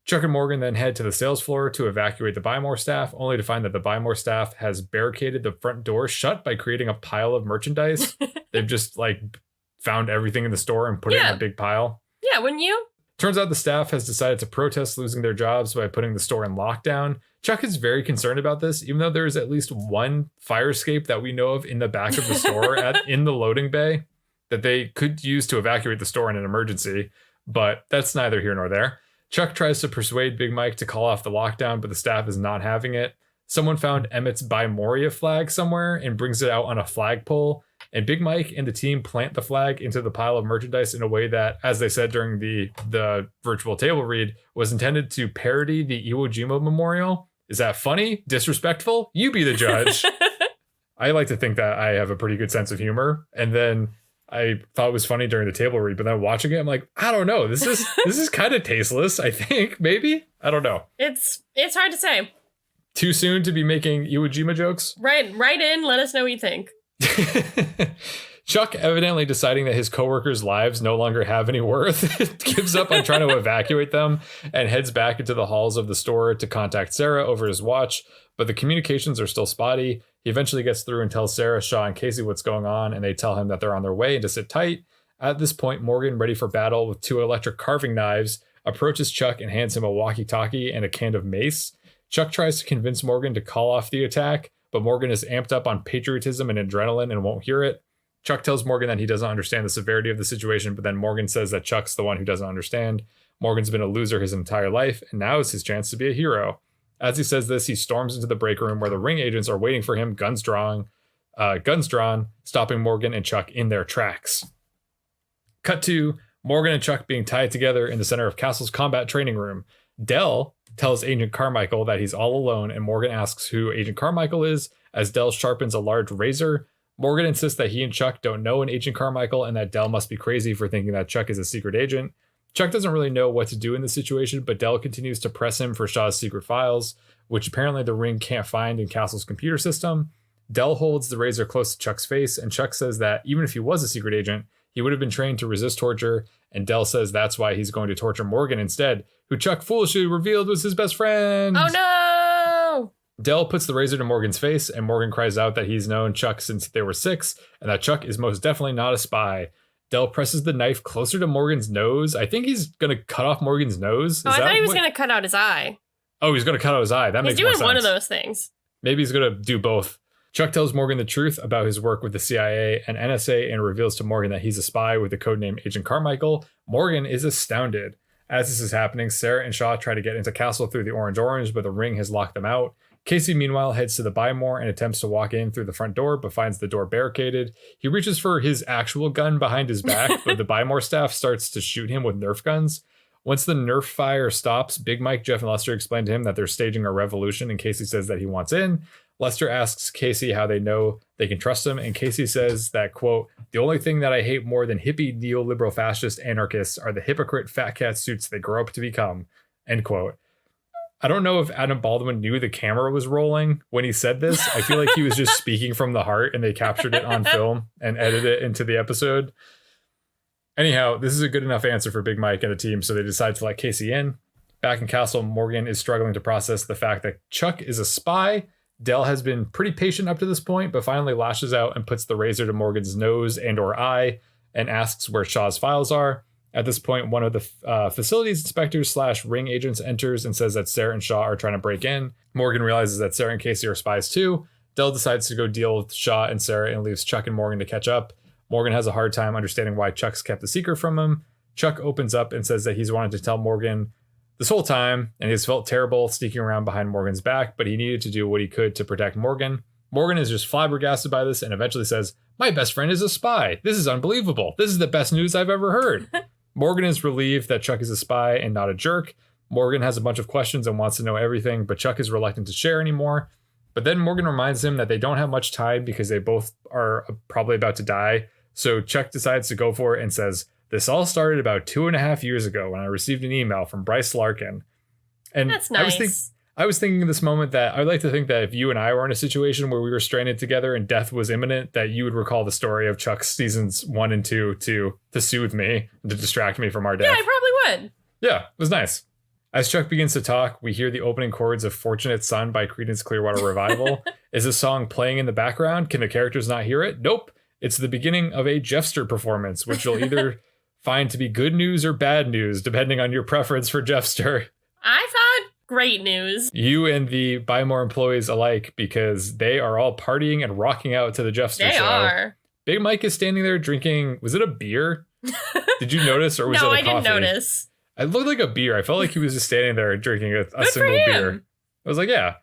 Chuck and Morgan then head to the sales floor to evacuate the Buy More staff, only to find that the Buy More staff has barricaded the front door shut by creating a pile of merchandise. They've just found everything in the store and put it in a big pile. Yeah, wouldn't you? Turns out the staff has decided to protest losing their jobs by putting the store in lockdown. Chuck is very concerned about this, even though there is at least one fire escape that we know of in the back of the store in the loading bay that they could use to evacuate the store in an emergency, but that's neither here nor there. Chuck tries to persuade Big Mike to call off the lockdown, but the staff is not having it. Someone found Emmett's Buy Moria flag somewhere and brings it out on a flagpole. And Big Mike and the team plant the flag into the pile of merchandise in a way that, as they said during the virtual table read, was intended to parody the Iwo Jima Memorial. Is that funny? Disrespectful? You be the judge. I like to think that I have a pretty good sense of humor. And then I thought it was funny during the table read, but then watching it, I'm like, I don't know. This is kind of tasteless, I think. Maybe. I don't know. It's hard to say. Too soon to be making Iwo Jima jokes? Right in. Let us know what you think. Chuck, evidently deciding that his coworkers' lives no longer have any worth, gives up on trying to evacuate them and heads back into the halls of the store to contact Sarah over his watch, but the communications are still spotty. He eventually gets through and tells Sarah, Shaw, and Casey what's going on, and they tell him that they're on their way and to sit tight. At this point, Morgan, ready for battle with 2 electric carving knives, approaches Chuck and hands him a walkie-talkie and a can of mace. Chuck tries to convince Morgan to call off the attack, but Morgan is amped up on patriotism and adrenaline and won't hear it. Chuck tells Morgan that he doesn't understand the severity of the situation, but then Morgan says that Chuck's the one who doesn't understand. Morgan's been a loser his entire life, and now is his chance to be a hero. As he says this, he storms into the break room where the ring agents are waiting for him, guns drawn, stopping Morgan and Chuck in their tracks. Cut to Morgan and Chuck being tied together in the center of Castle's combat training room. Dell tells Agent Carmichael that he's all alone, and Morgan asks who Agent Carmichael is as Dell sharpens a large razor. Morgan insists that he and Chuck don't know an Agent Carmichael and that Dell must be crazy for thinking that Chuck is a secret agent. Chuck doesn't really know what to do in this situation, but Dell continues to press him for Shaw's secret files, which apparently the ring can't find in Castle's computer system. Dell holds the razor close to Chuck's face, and Chuck says that even if he was a secret agent, he would have been trained to resist torture, and Dell says that's why he's going to torture Morgan instead, who Chuck foolishly revealed was his best friend. Oh no! Dell puts the razor to Morgan's face, and Morgan cries out that he's known Chuck since they were 6, and that Chuck is most definitely not a spy. Dell presses the knife closer to Morgan's nose. I think he's going to cut off Morgan's nose. I thought he was going to cut out his eye. Oh, he's going to cut out his eye. That makes more sense. He's doing one of those things. Maybe he's going to do both. Chuck tells Morgan the truth about his work with the CIA and NSA and reveals to Morgan that he's a spy with the codename Agent Carmichael. Morgan is astounded. As this is happening, Sarah and Shaw try to get into Castle through the Orange, but the ring has locked them out. Casey, meanwhile, heads to the Buy More and attempts to walk in through the front door, but finds the door barricaded. He reaches for his actual gun behind his back, but the Buy More staff starts to shoot him with Nerf guns. Once the Nerf fire stops, Big Mike, Jeff, and Lester explain to him that they're staging a revolution, and Casey says that he wants in. Lester asks Casey how they know they can trust him, and Casey says that, quote, the only thing that I hate more than hippie neoliberal fascist anarchists are the hypocrite fat cat suits they grow up to become, end quote. I don't know if Adam Baldwin knew the camera was rolling when he said this. I feel like he was just speaking from the heart and they captured it on film and edited it into the episode. Anyhow, this is a good enough answer for Big Mike and the team, so they decide to let Casey in. Back in Castle, Morgan is struggling to process the fact that Chuck is a spy. Dell has been pretty patient up to this point, but finally lashes out and puts the razor to Morgan's nose and or eye and asks where Shaw's files are. At this point, one of the facilities inspectors / ring agents enters and says that Sarah and Shaw are trying to break in. Morgan realizes that Sarah and Casey are spies too. Dell decides to go deal with Shaw and Sarah and leaves Chuck and Morgan to catch up. Morgan has a hard time understanding why Chuck's kept the secret from him. Chuck opens up and says that he's wanted to tell Morgan this whole time, and he's felt terrible sneaking around behind Morgan's back, but he needed to do what he could to protect Morgan. Morgan is just flabbergasted by this and eventually says, my best friend is a spy. This is unbelievable. This is the best news I've ever heard. Morgan is relieved that Chuck is a spy and not a jerk. Morgan has a bunch of questions and wants to know everything, but Chuck is reluctant to share anymore. But then Morgan reminds him that they don't have much time because they both are probably about to die. So Chuck decides to go for it and says, this all started about 2.5 years ago when I received an email from Bryce Larkin. And that's nice. I was thinking in this moment that I'd like to think that if you and I were in a situation where we were stranded together and death was imminent, that you would recall the story of Chuck's seasons 1 and 2 to soothe me, to distract me from our death. Yeah, I probably would. Yeah, it was nice. As Chuck begins to talk, we hear the opening chords of Fortunate Son by Creedence Clearwater Revival. Is this song playing in the background? Can the characters not hear it? Nope. It's the beginning of a Jeffster performance, which you'll either find to be good news or bad news, depending on your preference for Jeffster. I thought great news. You and the Buy More employees alike, because they are all partying and rocking out to the Jeffster show. They are. Big Mike is standing there drinking, was it a beer? Did you notice, or was it a coffee? No, I didn't notice. It looked like a beer. I felt like he was just standing there drinking a single beer. I was like, yeah.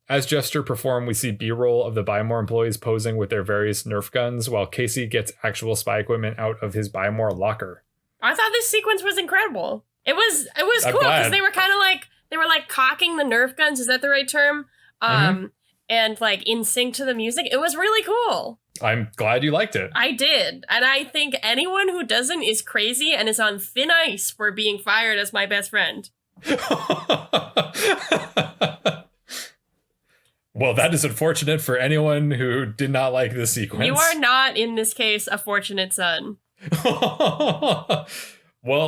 As Jeffster perform, we see B-roll of the Buy More employees posing with their various Nerf guns while Casey gets actual spy equipment out of his Buy More locker. I thought this sequence was incredible. It was cool because they were kind of like, they were like cocking the Nerf guns. Is that the right term? and like in sync to the music. It was really cool. I'm glad you liked it. I did. And I think anyone who doesn't is crazy and is on thin ice for being fired as my best friend. Well, that is unfortunate for anyone who did not like this sequence. You are not, in this case, a fortunate son. Well,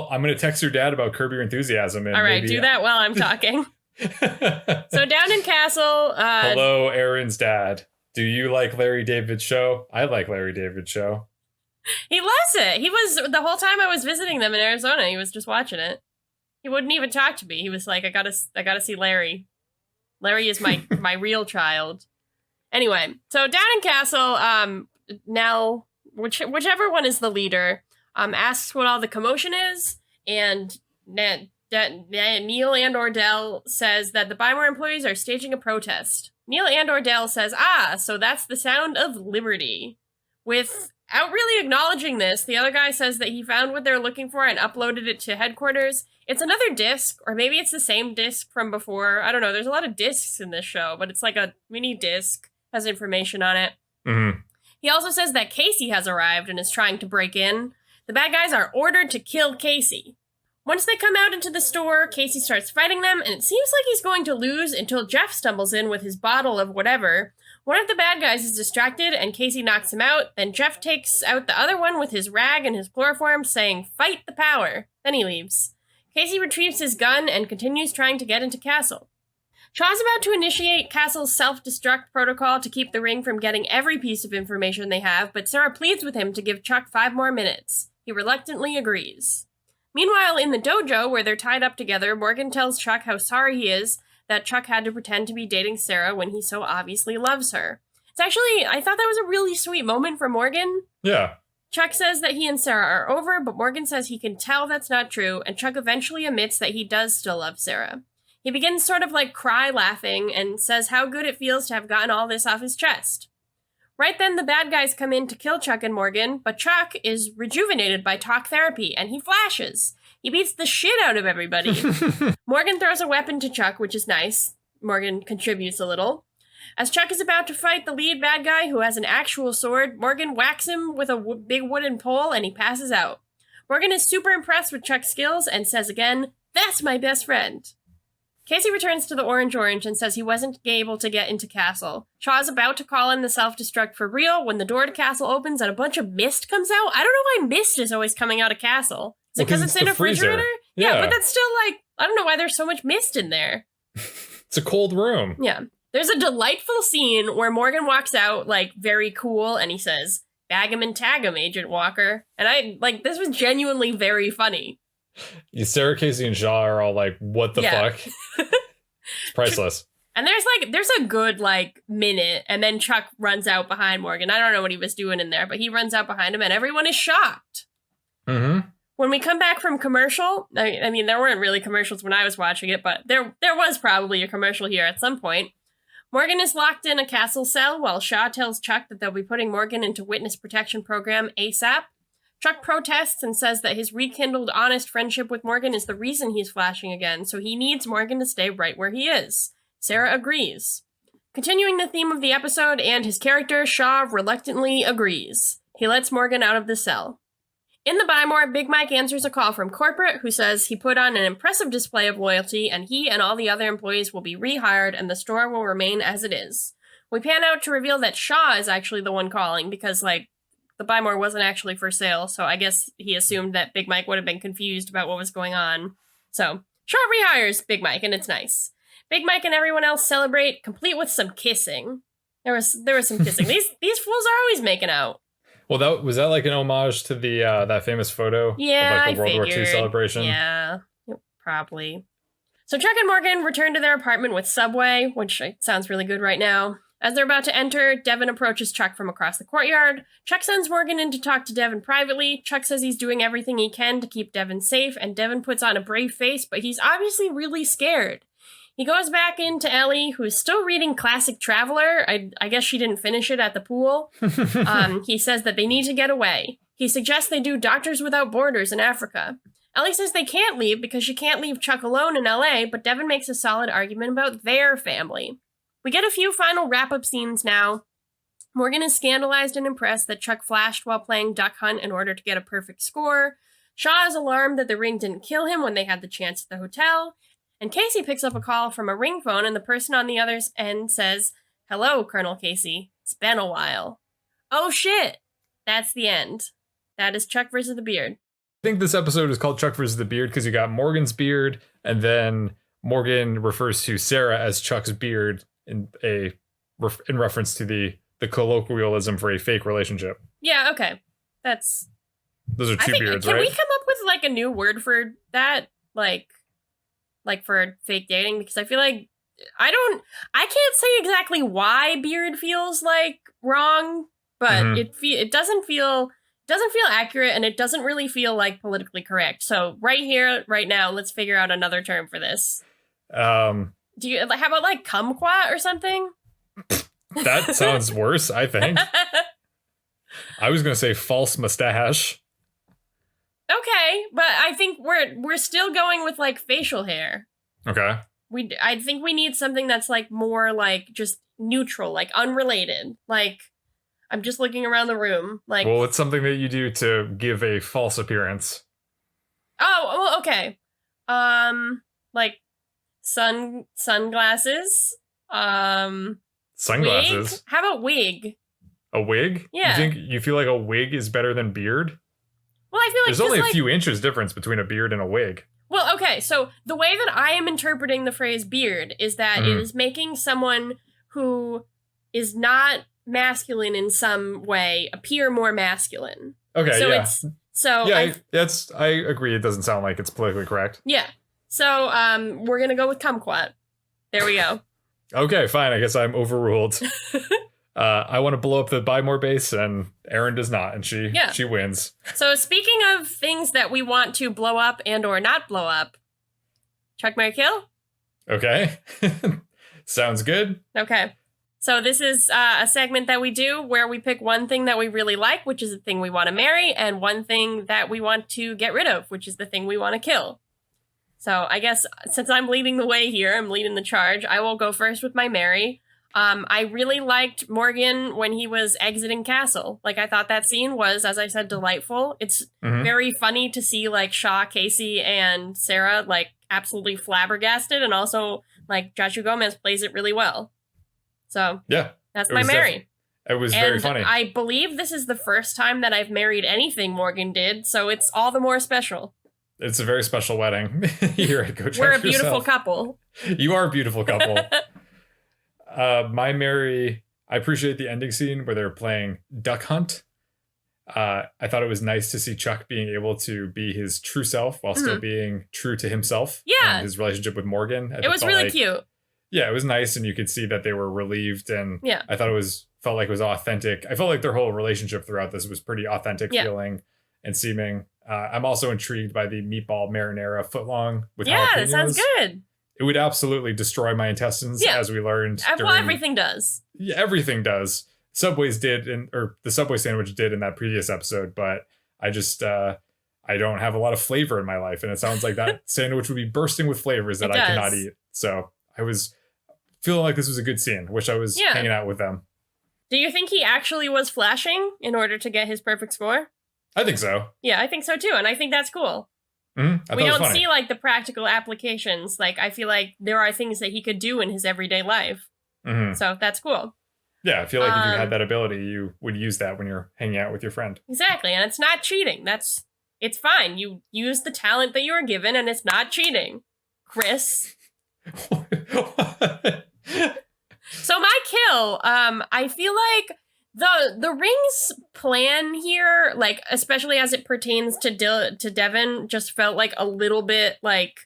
I'm going to text your dad about Curb Your Enthusiasm. And all right, do that while I'm talking. So down in Castle... hello, Erin's dad. Do you like Larry David's show? I like Larry David's show. He loves it. He was, the whole time I was visiting them in Arizona, he was just watching it. He wouldn't even talk to me. He was like, I gotta see Larry. Larry is my real child. Anyway, so down in Castle, Nell, whichever one is the leader, asks what all the commotion is, and Neil and Ordell says that the Bymore employees are staging a protest. Neil and Ordell says, so that's the sound of liberty. Without really acknowledging this, the other guy says that he found what they're looking for and uploaded it to headquarters. It's another disc, or maybe it's the same disc from before. I don't know. There's a lot of discs in this show, but it's like a mini disc, has information on it. Mm-hmm. He also says that Casey has arrived and is trying to break in. The bad guys are ordered to kill Casey. Once they come out into the store, Casey starts fighting them, and it seems like he's going to lose until Jeff stumbles in with his bottle of whatever. One of the bad guys is distracted, and Casey knocks him out. Then Jeff takes out the other one with his rag and his chloroform, saying, "Fight the power." Then he leaves. Casey retrieves his gun and continues trying to get into Castle. Shaw's about to initiate Castle's self-destruct protocol to keep the ring from getting every piece of information they have, but Sarah pleads with him to give Chuck 5 more minutes. He reluctantly agrees. Meanwhile, in the dojo, where they're tied up together, Morgan tells Chuck how sorry he is that Chuck had to pretend to be dating Sarah when he so obviously loves her. It's actually, I thought that was a really sweet moment for Morgan. Yeah. Chuck says that he and Sarah are over, but Morgan says he can tell that's not true, and Chuck eventually admits that he does still love Sarah. He begins sort of like cry laughing and says how good it feels to have gotten all this off his chest. Right then, the bad guys come in to kill Chuck and Morgan, but Chuck is rejuvenated by talk therapy, and he flashes. He beats the shit out of everybody. Morgan throws a weapon to Chuck, which is nice. Morgan contributes a little. As Chuck is about to fight the lead bad guy, who has an actual sword, Morgan whacks him with a big wooden pole, and he passes out. Morgan is super impressed with Chuck's skills and says again, "That's my best friend." Casey returns to the Orange and says he wasn't able to get into Castle. Shaw is about to call in the self-destruct for real when the door to Castle opens and a bunch of mist comes out. I don't know why mist is always coming out of Castle. Is it because it's in a refrigerator? Yeah, but that's still like, I don't know why there's so much mist in there. It's a cold room. Yeah. There's a delightful scene where Morgan walks out, like, very cool, and he says, "Bag 'em and tag 'em, Agent Walker." And this was genuinely very funny. Sarah, Casey, and Shaw are all like, what the fuck? It's priceless. And there's a good, minute, and then Chuck runs out behind Morgan. I don't know what he was doing in there, but he runs out behind him, and everyone is shocked. Mm-hmm. When we come back from commercial, I mean, there weren't really commercials when I was watching it, but there was probably a commercial here at some point. Morgan is locked in a Castle cell while Shaw tells Chuck that they'll be putting Morgan into witness protection program ASAP. Chuck protests and says that his rekindled honest friendship with Morgan is the reason he's flashing again, so he needs Morgan to stay right where he is. Sarah agrees. Continuing the theme of the episode and his character, Shaw reluctantly agrees. He lets Morgan out of the cell. In the Bymore, Big Mike answers a call from corporate who says he put on an impressive display of loyalty and he and all the other employees will be rehired and the store will remain as it is. We pan out to reveal that Shaw is actually the one calling because, the Bymore wasn't actually for sale, so I guess he assumed that Big Mike would have been confused about what was going on. So, Shaw rehires Big Mike, and it's nice. Big Mike and everyone else celebrate, complete with some kissing. There was some kissing. These fools are always making out. Well, was that like an homage to the that famous photo? Yeah, of the World War II celebration? Yeah, probably. So Chuck and Morgan return to their apartment with Subway, which sounds really good right now. As they're about to enter, Devin approaches Chuck from across the courtyard. Chuck sends Morgan in to talk to Devin privately. Chuck says he's doing everything he can to keep Devin safe, and Devin puts on a brave face, but he's obviously really scared. He goes back into Ellie, who's still reading Classic Traveler. I guess she didn't finish it at the pool. He says that they need to get away. He suggests they do Doctors Without Borders in Africa. Ellie says they can't leave because she can't leave Chuck alone in LA, but Devin makes a solid argument about their family. we get a few final wrap-up scenes now. Morgan is scandalized and impressed that Chuck flashed while playing Duck Hunt in order to get a perfect score. Shaw is alarmed that the ring didn't kill him when they had the chance at the hotel. And Casey picks up a call from a ring phone, and the person on the other end says, "Hello, Colonel Casey. It's been a while." Oh shit! That's the end. That is Chuck versus the Beard. I think this episode is called Chuck versus the Beard because you got Morgan's beard, and then Morgan refers to Sarah as Chuck's beard in reference to the colloquialism for a fake relationship. Yeah, okay. Those are two beards, can right? we come up with like a new word for that? Like for fake dating? Because I feel like I can't say exactly why beard feels like wrong, but it doesn't feel accurate, and it doesn't really feel like politically correct. So right here, right now, let's figure out another term for this. How about like kumquat or something? That sounds worse, I think. I was gonna say false mustache. Okay, but I think we're still going with like facial hair. Okay. I think we need something that's like more like just neutral, like unrelated. Like I'm just looking around the room. Like, well, it's something that you do to give a false appearance. Oh, well, okay. Like sunglasses. Sunglasses. Wig? How about wig? A wig? Yeah. You feel like a wig is better than beard? Well, I feel like there's only a few inches difference between a beard and a wig. Well, okay, so the way that I am interpreting the phrase beard is that it is making someone who is not masculine in some way appear more masculine. Okay, so yeah. I agree. It doesn't sound like it's politically correct. Yeah. So we're gonna go with kumquat. There we go. Okay, fine. I guess I'm overruled. I want to blow up the Buy More base, and Erin does not, and she wins. So speaking of things that we want to blow up and or not blow up, Chuck, Marry, Kill? Okay. Sounds good. Okay. So this is a segment that we do where we pick one thing that we really like, which is the thing we want to marry, and one thing that we want to get rid of, which is the thing we want to kill. So I guess since I'm leading the way here, I'm leading the charge, I will go first with my marry. I really liked Morgan when he was exiting Castle. Like, I thought that scene was, as I said, delightful. It's very funny to see, like, Shaw, Casey, and Sarah, like, absolutely flabbergasted. And also, like, Joshua Gomez plays it really well. So, yeah, that's my marry. It was very funny. I believe this is the first time that I've married anything Morgan did, so it's all the more special. It's a very special wedding. You're a Go Check We're a beautiful couple. You are a beautiful couple. My marry, I appreciate the ending scene where they're playing Duck Hunt. I thought it was nice to see Chuck being able to be his true self while still being true to himself. Yeah. And his relationship with Morgan. It was really cute. Yeah, it was nice, and you could see that they were relieved, and yeah. I thought felt like it was authentic. I felt like their whole relationship throughout this was pretty authentic feeling and seeming. I'm also intrigued by the meatball marinara footlong with jalapenos. That sounds good. It would absolutely destroy my intestines, as we learned. Well, everything does. Yeah, everything does. Subway's did, or the Subway sandwich did in that previous episode, but I just, I don't have a lot of flavor in my life, and it sounds like that sandwich would be bursting with flavors that I cannot eat. So I was feeling like this was a good scene. Wish I was hanging out with them. Do you think he actually was flashing in order to get his perfect score? I think so. Yeah, I think so too, and I think that's cool. We don't see like the practical applications. Like, I feel like there are things that he could do in his everyday life. So that's cool. Yeah, I feel like if you had that ability, you would use that when you're hanging out with your friend. Exactly, and it's not cheating. It's fine. You use the talent that you were given, and it's not cheating, Chris. So my kill, I feel like the Ring's plan here, like, especially as it pertains to Devin, just felt like a little bit like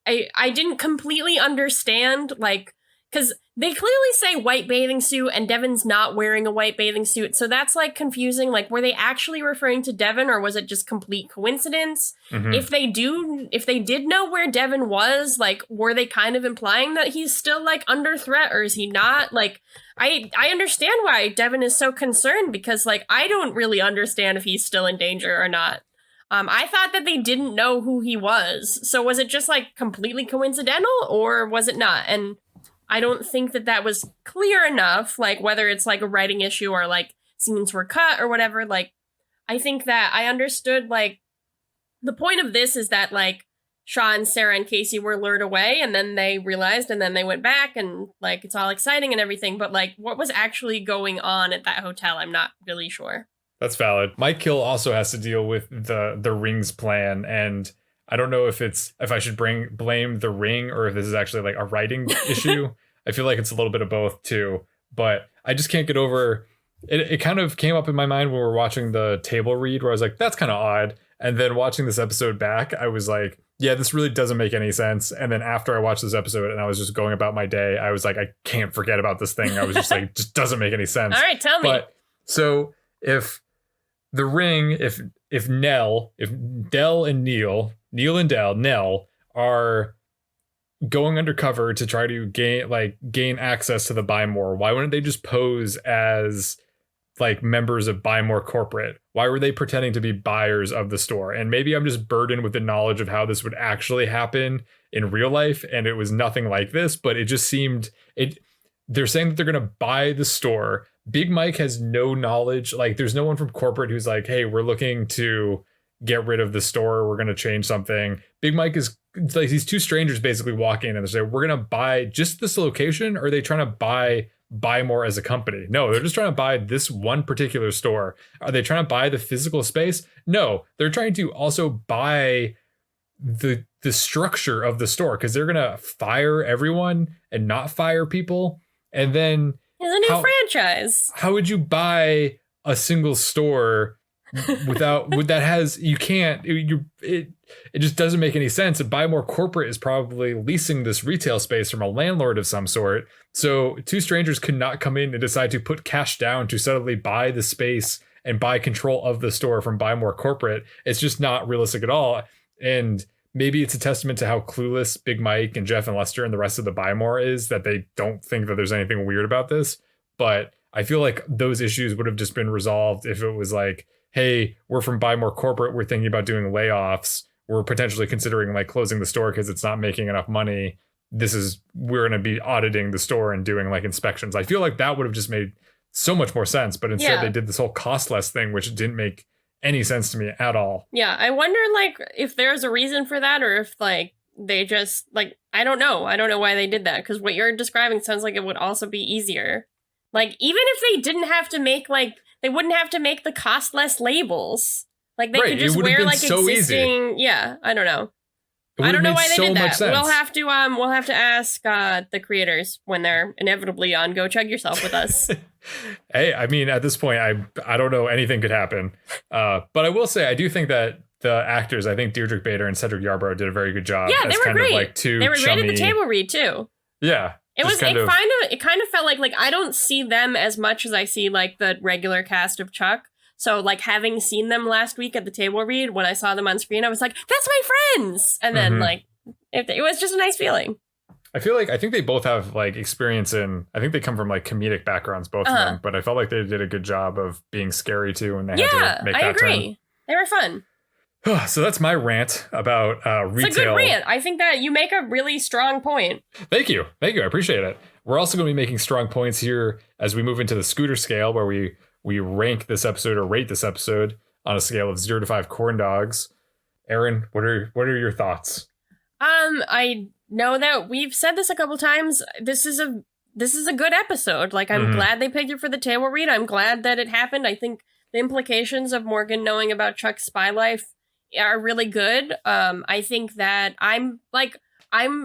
I didn't completely understand, like, because they clearly say white bathing suit and Devin's not wearing a white bathing suit. So that's like confusing. Like, were they actually referring to Devin, or was it just complete coincidence? If they did know where Devin was, like, were they kind of implying that he's still like under threat, or is he not? Like, I understand why Devin is so concerned, because like, I don't really understand if he's still in danger or not. I thought that they didn't know who he was. So was it just like completely coincidental, or was it not? And I don't think that was clear enough, like whether it's like a writing issue or like scenes were cut or whatever. Like, I think that I understood, like, the point of this is that, like, Shaw and Sarah and Casey were lured away, and then they realized, and then they went back, and, like, it's all exciting and everything, but, like, what was actually going on at that hotel, I'm not really sure. That's valid. Mike Hill also has to deal with the Ring's plan, and I don't know if I should blame the Ring or if this is actually, like, a writing issue. I feel like it's a little bit of both, too, but I just can't get over... It kind of came up in my mind when we were watching the table read, where I was like, that's kind of odd. And then watching this episode back, I was like, yeah, this really doesn't make any sense. And then after I watched this episode and I was just going about my day, I was like, I can't forget about this thing. I was just like, just doesn't make any sense. All right, tell me. But so if the Ring, if Del and Neil and Nell are going undercover to try to gain access to the Buy More, why wouldn't they just pose as like members of Buy More Corporate? Why were they pretending to be buyers of the store? And maybe I'm just burdened with the knowledge of how this would actually happen in real life, and it was nothing like this, but it just seemed they're saying that they're going to buy the store. Big Mike has no knowledge. Like, there's no one from corporate who's like, hey, we're looking to get rid of the store, we're going to change something. Big Mike is like these two strangers basically walk in and they say, we're going to buy just this location. Or are they trying to buy more as a company? No, they're just trying to buy this one particular store. Are they trying to buy the physical space? No, they're trying to also buy the structure of the store, because they're going to fire everyone and not fire people. And then it's a new franchise. How would you buy a single store without it just doesn't make any sense. And Buy More Corporate is probably leasing this retail space from a landlord of some sort. So two strangers could not come in and decide to put cash down to suddenly buy the space and buy control of the store from Buy More Corporate. It's just not realistic at all. And maybe it's a testament to how clueless Big Mike and Jeff and Lester and the rest of the Buy More is, that they don't think that there's anything weird about this. But I feel like those issues would have just been resolved if it was like, hey, we're from Buy More Corporate, we're thinking about doing layoffs, we're potentially considering like closing the store because it's not making enough money. We're going to be auditing the store and doing like inspections. I feel like that would have just made so much more sense. But instead they did this whole cost less thing, which didn't make any sense to me at all. Yeah, I wonder like if there's a reason for that, or if like they just like, I don't know why they did that, because what you're describing sounds like it would also be easier. Like, even if they didn't have to make like, they wouldn't have to make the cost less labels. Like, they could just wear like so existing. Easy. Yeah, I don't know. I don't know why they did that. We'll have to ask the creators when they're inevitably on Go Chug Yourself with us. Hey, I mean, at this point, I don't know, anything could happen. But I will say, I do think that the actors, I think Deirdre Bader and Cedric Yarbrough did a very good job. Yeah, they were great. Like two they were great at the table read too. Yeah. It kind of felt like I don't see them as much as I see like the regular cast of Chuck. So like, having seen them last week at the table read, when I saw them on screen, I was like, that's my friends. And then like, it was just a nice feeling. I think they both have like experience I think they come from like comedic backgrounds, both of them, but I felt like they did a good job of being scary too when they had to make that turn. I agree. They were fun. So that's my rant about retail. It's a good rant. I think that you make a really strong point. Thank you. I appreciate it. We're also going to be making strong points here as we move into the scooter scale, where we rank this episode or rate this episode on a scale of 0 to 5 corn dogs. Erin, what are your thoughts? I know that we've said this a couple times. This is a good episode. Like, I'm glad they picked it for the table read. I'm glad that it happened. I think the implications of Morgan knowing about Chuck's spy life are really good. I think that I'm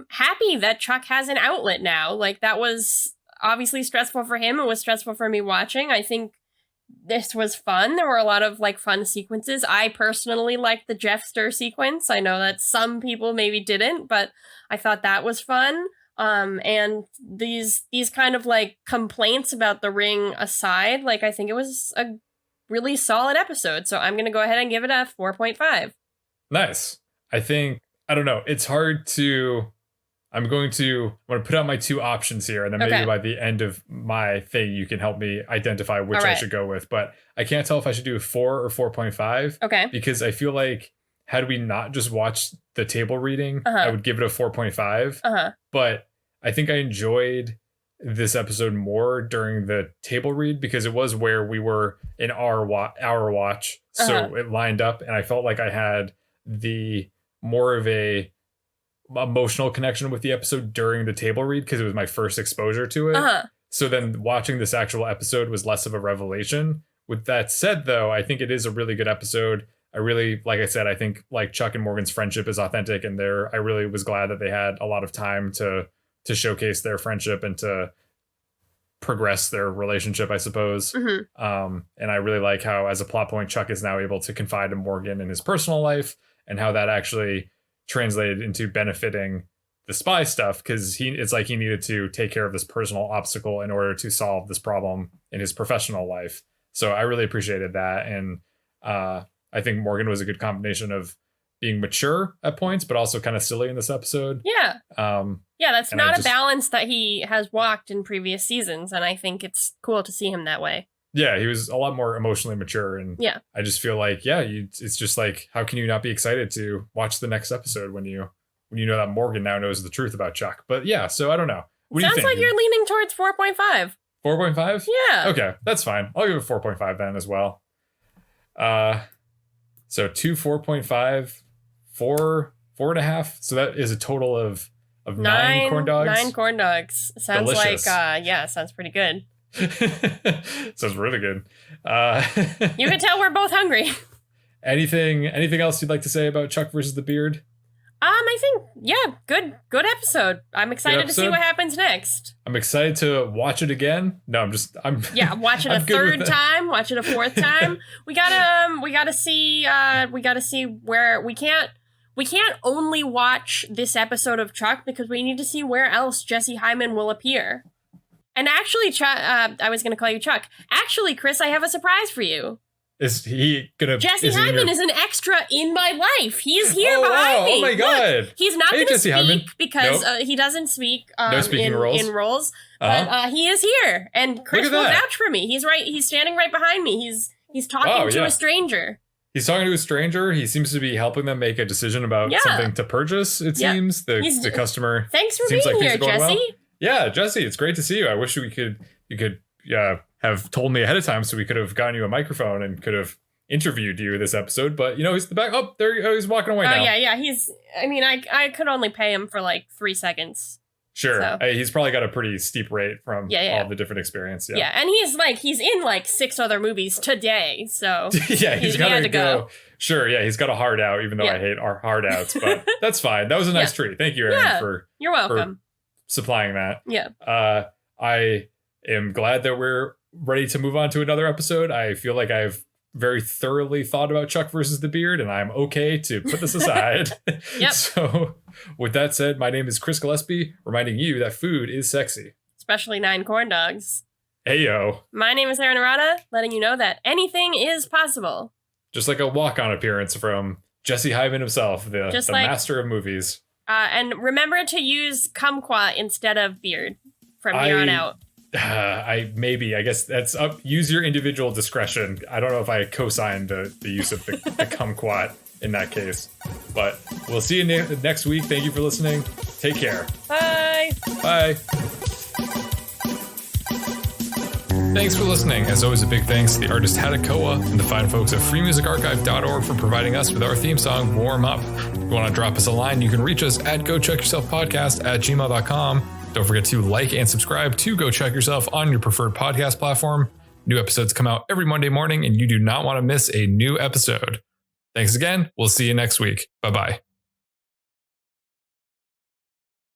happy that Chuck has an outlet now. Like, that was obviously stressful for him. It was stressful for me watching. I think this was fun. There were a lot of like fun sequences. I personally liked the Jeffster sequence. I know that some people maybe didn't, but I thought that was fun. And these kind of like complaints about the Ring aside, like, I think it was a really solid episode. So I'm going to go ahead and give it a 4.5. Nice. I don't know. It's hard to, I'm going to put out my two options here, and then maybe by the end of my thing, you can help me identify which I should go with. But I can't tell if I should do a 4 or 4.5. Okay. Because I feel like, had we not just watched the table reading, I would give it a 4.5. But I think I enjoyed this episode more during the table read because it was where we were in our watch. So it lined up and I felt like I had the more of a emotional connection with the episode during the table read because it was my first exposure to it. So then watching this actual episode was less of a revelation. With that said, though, I think it is a really good episode. I really, like I said, I think like Chuck and Morgan's friendship is authentic, and I really was glad that they had a lot of time to showcase their friendship and to progress their relationship, I suppose. And I really like how, as a plot point, Chuck is now able to confide in Morgan in his personal life, and how that actually translated into benefiting the spy stuff, because it's like he needed to take care of this personal obstacle in order to solve this problem in his professional life. So I really appreciated that, and I think Morgan was a good combination of being mature at points, but also kind of silly in this episode. Yeah. That's not a balance that he has walked in previous seasons, and I think it's cool to see him that way. Yeah, he was a lot more emotionally mature, and I just feel like, it's just like, how can you not be excited to watch the next episode when you know that Morgan now knows the truth about Chuck? But yeah, so I don't know. What do you think? Sounds like you're leaning towards 4.5. 4.5? Yeah. Okay, that's fine. I'll give it 4.5 then as well. So 2 4.5, 4.5. So that is a total of 9 corn dogs. 9 corn dogs. Sounds delicious. Like sounds pretty good. Sounds really good. You can tell we're both hungry. Anything else you'd like to say about Chuck versus the Beard? I think, good episode. I'm excited to see what happens next. I'm excited to watch it again. No, watch it a third time, watch it a fourth time. We gotta see where we can't only watch this episode of Chuck, because we need to see where else Jesse Hyman will appear. And actually, I was gonna call you Chuck. Actually, Chris, I have a surprise for you. Is he gonna? Jesse Hyman is an extra in my life. He's here behind me. Oh my god! Look, he's not going to speak Hyman. Because he doesn't speak no speaking in roles. But he is here, and Chris will vouch for me. He's right. He's standing right behind me. He's talking to a stranger. He's talking to a stranger. He seems to be helping them make a decision about something to purchase. It seems the customer. Thanks for being here, Jesse. Well. Yeah, Jesse, it's great to see you. I wish you could have told me ahead of time so we could have gotten you a microphone and could have interviewed you this episode. But he's the back. Oh, there he's walking away now. Oh yeah. I could only pay him for like 3 seconds. Sure. So. He's probably got a pretty steep rate from all the different experience. Yeah. And he's in like 6 other movies today. So yeah, he's got to go. Sure. Yeah. He's got a hard out, even though I hate our hard outs, but that's fine. That was a nice treat. Thank you, Erin, you're welcome. For supplying that. Yeah. I am glad that we're ready to move on to another episode. I feel like I've very thoroughly thought about Chuck versus the Beard, and I'm okay to put this aside. Yep. So with that said, my name is Chris Gillespie, reminding you that food is sexy. Especially 9 corn dogs. Heyo. My name is Erin, letting you know that anything is possible. Just like a walk-on appearance from Jesse Hyman himself, the master of movies. And remember to use kumquat instead of beard from here on out. I guess that's up. Use your individual discretion. I don't know if I co-signed the use of the kumquat in that case, but we'll see you next week. Thank you for listening. Take care. Bye. Bye. Thanks for listening. As always, a big thanks to the artist Hadakoa and the fine folks at freemusicarchive.org for providing us with our theme song, Warm Up. If you want to drop us a line, you can reach us at GoChuckYourselfPodcast@gmail.com. Don't forget to like and subscribe to Go Chuck Yourself on your preferred podcast platform. New episodes come out every Monday morning, and you do not want to miss a new episode. Thanks again. We'll see you next week. Bye-bye.